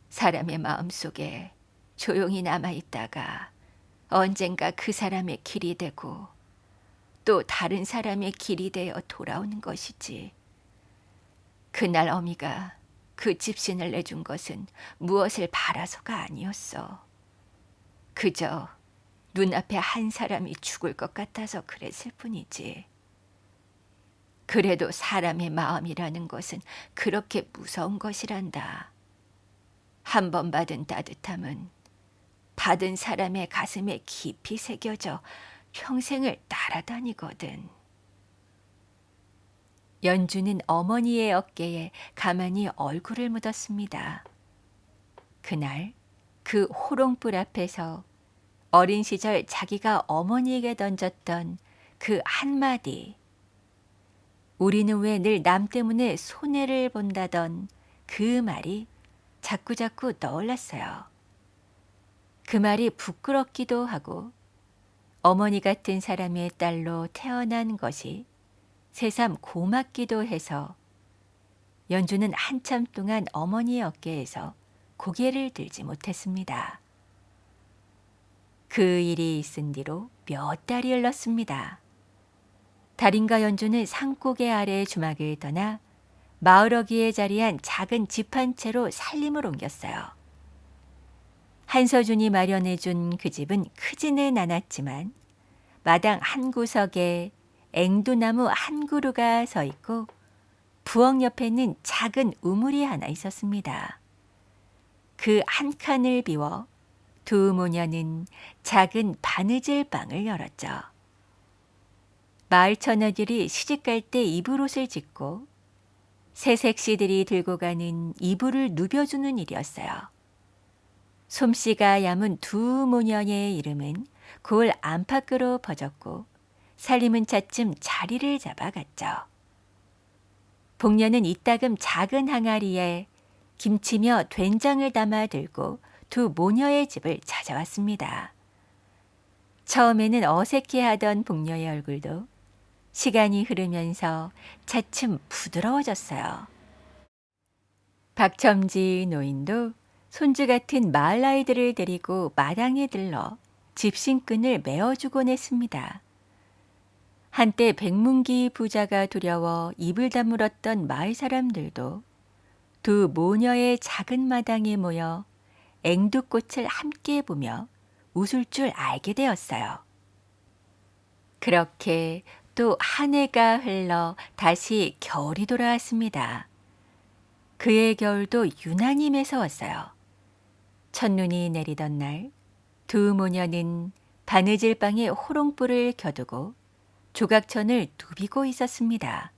사람의 마음속에 조용히 남아있다가 언젠가 그 사람의 길이 되고 또 다른 사람의 길이 되어 돌아오는 것이지. 그날 어미가 그 집신을 내준 것은 무엇을 바라서가 아니었어. 그저 눈앞에 한 사람이 죽을 것 같아서 그랬을 뿐이지. 그래도 사람의 마음이라는 것은 그렇게 무서운 것이란다. 한 번 받은 따뜻함은 받은 사람의 가슴에 깊이 새겨져 평생을 따라다니거든. 연주는 어머니의 어깨에 가만히 얼굴을 묻었습니다. 그날 그 호롱불 앞에서 어린 시절 자기가 어머니에게 던졌던 그 한마디, 우리는 왜 늘 남 때문에 손해를 본다던 그 말이 자꾸자꾸 떠올랐어요. 그 말이 부끄럽기도 하고 어머니 같은 사람의 딸로 태어난 것이 새삼 고맙기도 해서 연주는 한참 동안 어머니의 어깨에서 고개를 들지 못했습니다. 그 일이 있은 뒤로 몇 달이 흘렀습니다. 달인과 연주는 산고개 아래의 주막을 떠나 마을 어귀에 자리한 작은 집 한 채로 살림을 옮겼어요. 한서준이 마련해준 그 집은 크지는 않았지만 마당 한 구석에 앵두나무 한 그루가 서 있고 부엌 옆에는 작은 우물이 하나 있었습니다. 그 한 칸을 비워 두 모녀는 작은 바느질 방을 열었죠. 마을 처녀들이 시집갈 때 입을 옷을 짓고 새색시들이 들고 가는 이불을 누벼주는 일이었어요. 솜씨가 얇은 두 모녀의 이름은 고을 안팎으로 퍼졌고 살림은 차츰 자리를 잡아갔죠. 복녀는 이따금 작은 항아리에 김치며 된장을 담아 들고 두 모녀의 집을 찾아왔습니다. 처음에는 어색해하던 복녀의 얼굴도 시간이 흐르면서 차츰 부드러워졌어요. 박첨지 노인도 손주 같은 마을 아이들을 데리고 마당에 들러 집신끈을 메어주곤 했습니다. 한때 백문기 부자가 두려워 입을 다물었던 마을 사람들도 두 모녀의 작은 마당에 모여 앵두꽃을 함께 보며 웃을 줄 알게 되었어요. 그렇게 또 한 해가 흘러 다시 겨울이 돌아왔습니다. 그의 겨울도 유난히 매서웠어요. 첫눈이 내리던 날 두 모녀는 바느질방에 호롱불을 켜두고 조각천을 누비고 있었습니다.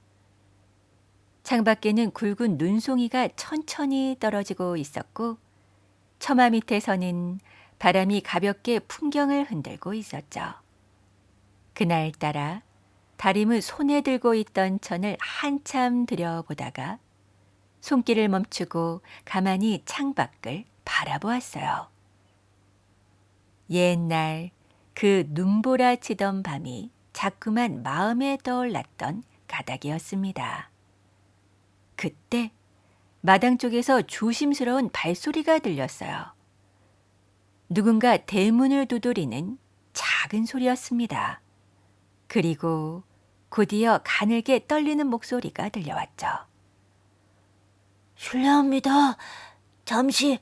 창밖에는 굵은 눈송이가 천천히 떨어지고 있었고 처마 밑에서는 바람이 가볍게 풍경을 흔들고 있었죠. 그날따라 다림은 손에 들고 있던 천을 한참 들여보다가 손길을 멈추고 가만히 창밖을 바라보았어요. 옛날 그 눈보라 치던 밤이 자꾸만 마음에 떠올랐던 가닥이었습니다. 그때 마당 쪽에서 조심스러운 발소리가 들렸어요. 누군가 대문을 두드리는 작은 소리였습니다. 그리고 곧이어 가늘게 떨리는 목소리가 들려왔죠. 실례합니다. 잠시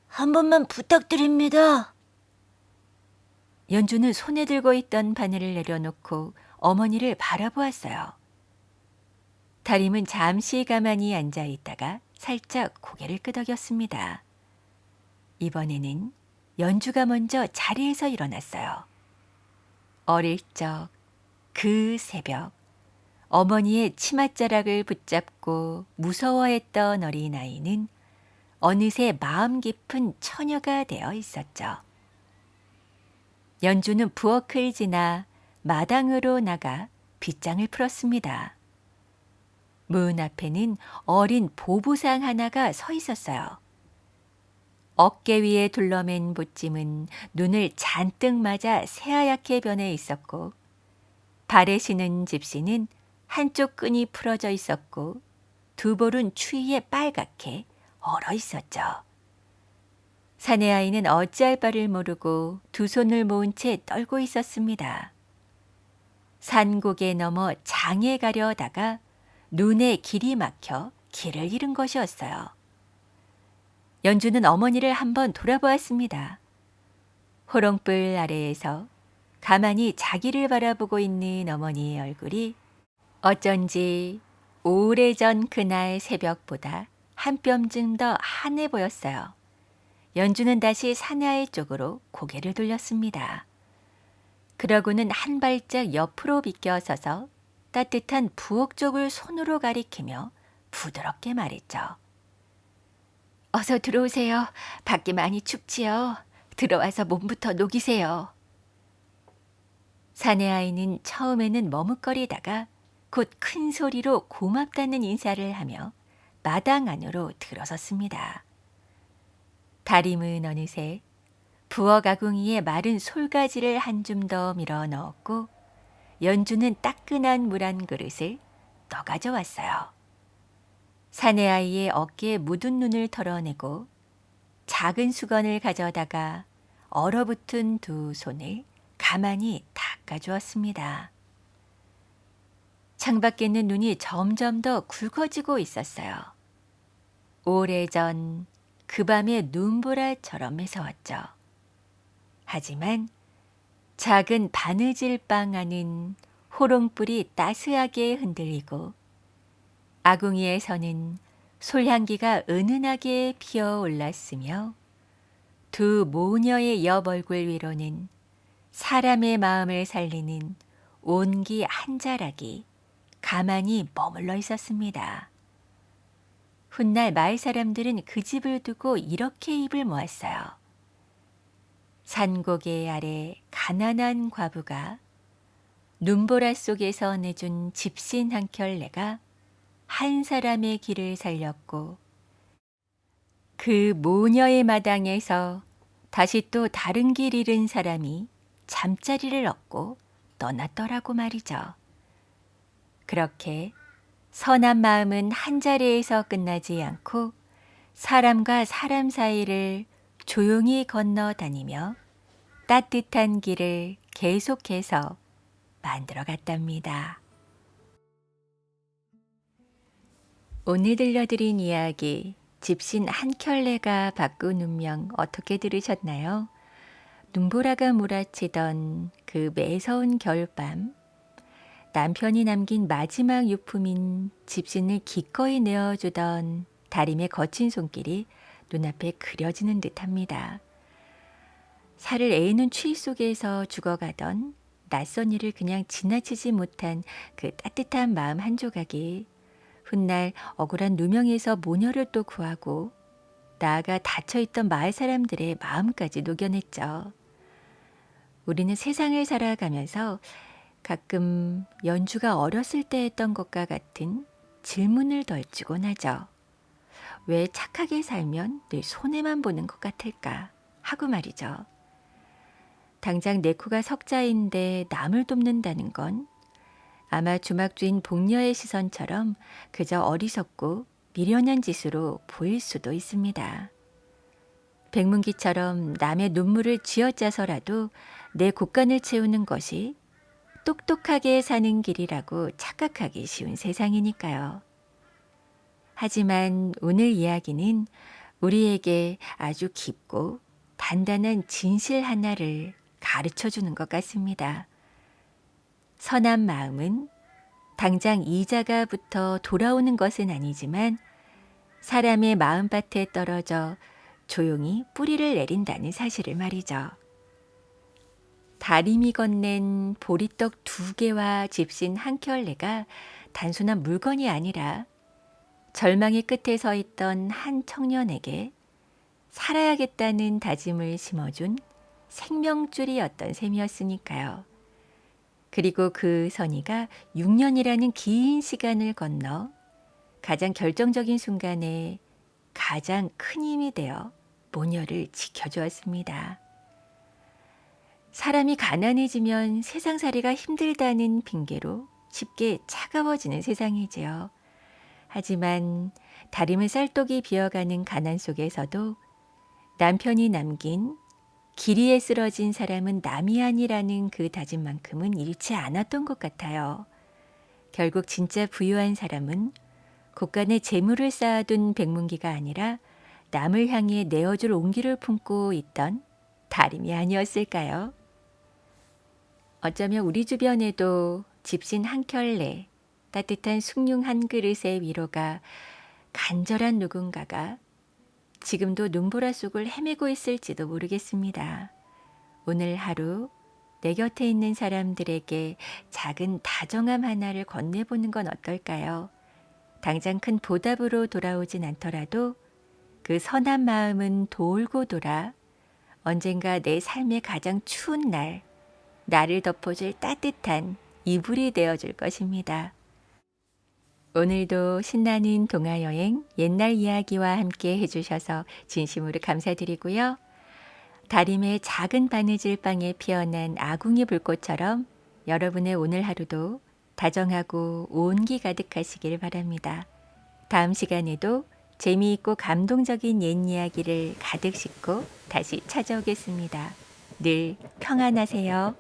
한 번만 부탁드립니다. 연주는 손에 들고 있던 바늘을 내려놓고 어머니를 바라보았어요. 다림은 잠시 가만히 앉아 있다가 살짝 고개를 끄덕였습니다. 이번에는 연주가 먼저 자리에서 일어났어요. 어릴 적 그 새벽 어머니의 치맛자락을 붙잡고 무서워했던 어린아이는 어느새 마음 깊은 처녀가 되어 있었죠. 연주는 부엌을 지나 마당으로 나가 빗장을 풀었습니다. 문 앞에는 어린 보부상 하나가 서 있었어요. 어깨 위에 둘러맨 보찜은 눈을 잔뜩 맞아 새하얗게 변해 있었고 발에 신은 집시는 한쪽 끈이 풀어져 있었고 두 볼은 추위에 빨갛게 얼어 있었죠. 사내 아이는 어찌할 바를 모르고 두 손을 모은 채 떨고 있었습니다. 산고개 넘어 장에 가려다가 눈에 길이 막혀 길을 잃은 것이었어요. 연주는 어머니를 한번 돌아보았습니다. 호롱불 아래에서 가만히 자기를 바라보고 있는 어머니의 얼굴이 어쩐지 오래전 그날 새벽보다 한 뼘쯤 더 환해 보였어요. 연주는 다시 사내아이 쪽으로 고개를 돌렸습니다. 그러고는 한 발짝 옆으로 비껴서서 따뜻한 부엌 쪽을 손으로 가리키며 부드럽게 말했죠. 어서 들어오세요. 밖이 많이 춥지요. 들어와서 몸부터 녹이세요. 사내아이는 처음에는 머뭇거리다가 곧 큰 소리로 고맙다는 인사를 하며 마당 안으로 들어섰습니다. 다림은 어느새 부엌 아궁이에 마른 솔가지를 한 줌 더 밀어 넣었고 연주는 따끈한 물 한 그릇을 떠가져 왔어요. 사내아이의 어깨에 묻은 눈을 털어내고 작은 수건을 가져다가 얼어붙은 두 손을 가만히 닦아주었습니다. 창밖에는 눈이 점점 더 굵어지고 있었어요. 오래전 그 밤의 눈보라처럼 매서웠죠. 하지만 작은 바느질방 안은 호롱불이 따스하게 흔들리고 아궁이에서는 솔향기가 은은하게 피어올랐으며 두 모녀의 옆 얼굴 위로는 사람의 마음을 살리는 온기 한 자락이 가만히 머물러 있었습니다. 훗날 마을 사람들은 그 집을 두고 이렇게 입을 모았어요. 산고개 아래 가난한 과부가 눈보라 속에서 내준 집신 한 켤레가 한 사람의 길을 살렸고 그 모녀의 마당에서 다시 또 다른 길 잃은 사람이 잠자리를 얻고 떠났더라고 말이죠. 그렇게 선한 마음은 한 자리에서 끝나지 않고 사람과 사람 사이를 조용히 건너 다니며 따뜻한 길을 계속해서 만들어 갔답니다. 오늘 들려드린 이야기 집신 한 켤레가 바꾼 운명 어떻게 들으셨나요? 눈보라가 몰아치던 그 매서운 겨울밤, 남편이 남긴 마지막 유품인 집신을 기꺼이 내어주던 다림의 거친 손길이 눈앞에 그려지는 듯합니다. 살을 애이는 추위 속에서 죽어가던 낯선 일을 그냥 지나치지 못한 그 따뜻한 마음 한 조각이 훗날 억울한 누명에서 모녀를 또 구하고 나아가 닫혀있던 마을 사람들의 마음까지 녹여냈죠. 우리는 세상을 살아가면서 가끔 연주가 어렸을 때 했던 것과 같은 질문을 던지곤 하죠. 왜 착하게 살면 늘 손해만 보는 것 같을까 하고 말이죠. 당장 내 코가 석자인데 남을 돕는다는 건 아마 주막주인 복녀의 시선처럼 그저 어리석고 미련한 짓으로 보일 수도 있습니다. 백문기처럼 남의 눈물을 쥐어짜서라도 내 곳간을 채우는 것이 똑똑하게 사는 길이라고 착각하기 쉬운 세상이니까요. 하지만 오늘 이야기는 우리에게 아주 깊고 단단한 진실 하나를 가르쳐 주는 것 같습니다. 선한 마음은 당장 이자가 붙어 돌아오는 것은 아니지만 사람의 마음밭에 떨어져 조용히 뿌리를 내린다는 사실을 말이죠. 다림이 건넨 보리떡 2개와 집신 한 켤레가 단순한 물건이 아니라 절망의 끝에 서 있던 한 청년에게 살아야겠다는 다짐을 심어준 생명줄이었던 셈이었으니까요. 그리고 그 선의가 6년이라는 긴 시간을 건너 가장 결정적인 순간에 가장 큰 힘이 되어 모녀를 지켜주었습니다. 사람이 가난해지면 세상살이가 힘들다는 핑계로 쉽게 차가워지는 세상이지요. 하지만 다림을 쌀독이 비어가는 가난 속에서도 남편이 남긴 길이에 쓰러진 사람은 남이 아니라는 그 다짐만큼은 잃지 않았던 것 같아요. 결국 진짜 부유한 사람은 곳간에 재물을 쌓아둔 백문기가 아니라 남을 향해 내어줄 온기를 품고 있던 다림이 아니었을까요? 어쩌면 우리 주변에도 집신 한 켤레, 따뜻한 숭늉 한 그릇의 위로가 간절한 누군가가 지금도 눈보라 속을 헤매고 있을지도 모르겠습니다. 오늘 하루 내 곁에 있는 사람들에게 작은 다정함 하나를 건네보는 건 어떨까요? 당장 큰 보답으로 돌아오진 않더라도 그 선한 마음은 돌고 돌아 언젠가 내 삶의 가장 추운 날, 나를 덮어줄 따뜻한 이불이 되어줄 것입니다. 오늘도 신나는 동화여행 옛날 이야기와 함께 해주셔서 진심으로 감사드리고요. 다림의 작은 바느질방에 피어난 아궁이 불꽃처럼 여러분의 오늘 하루도 다정하고 온기 가득하시길 바랍니다. 다음 시간에도 재미있고 감동적인 옛 이야기를 가득 싣고 다시 찾아오겠습니다. 늘 평안하세요.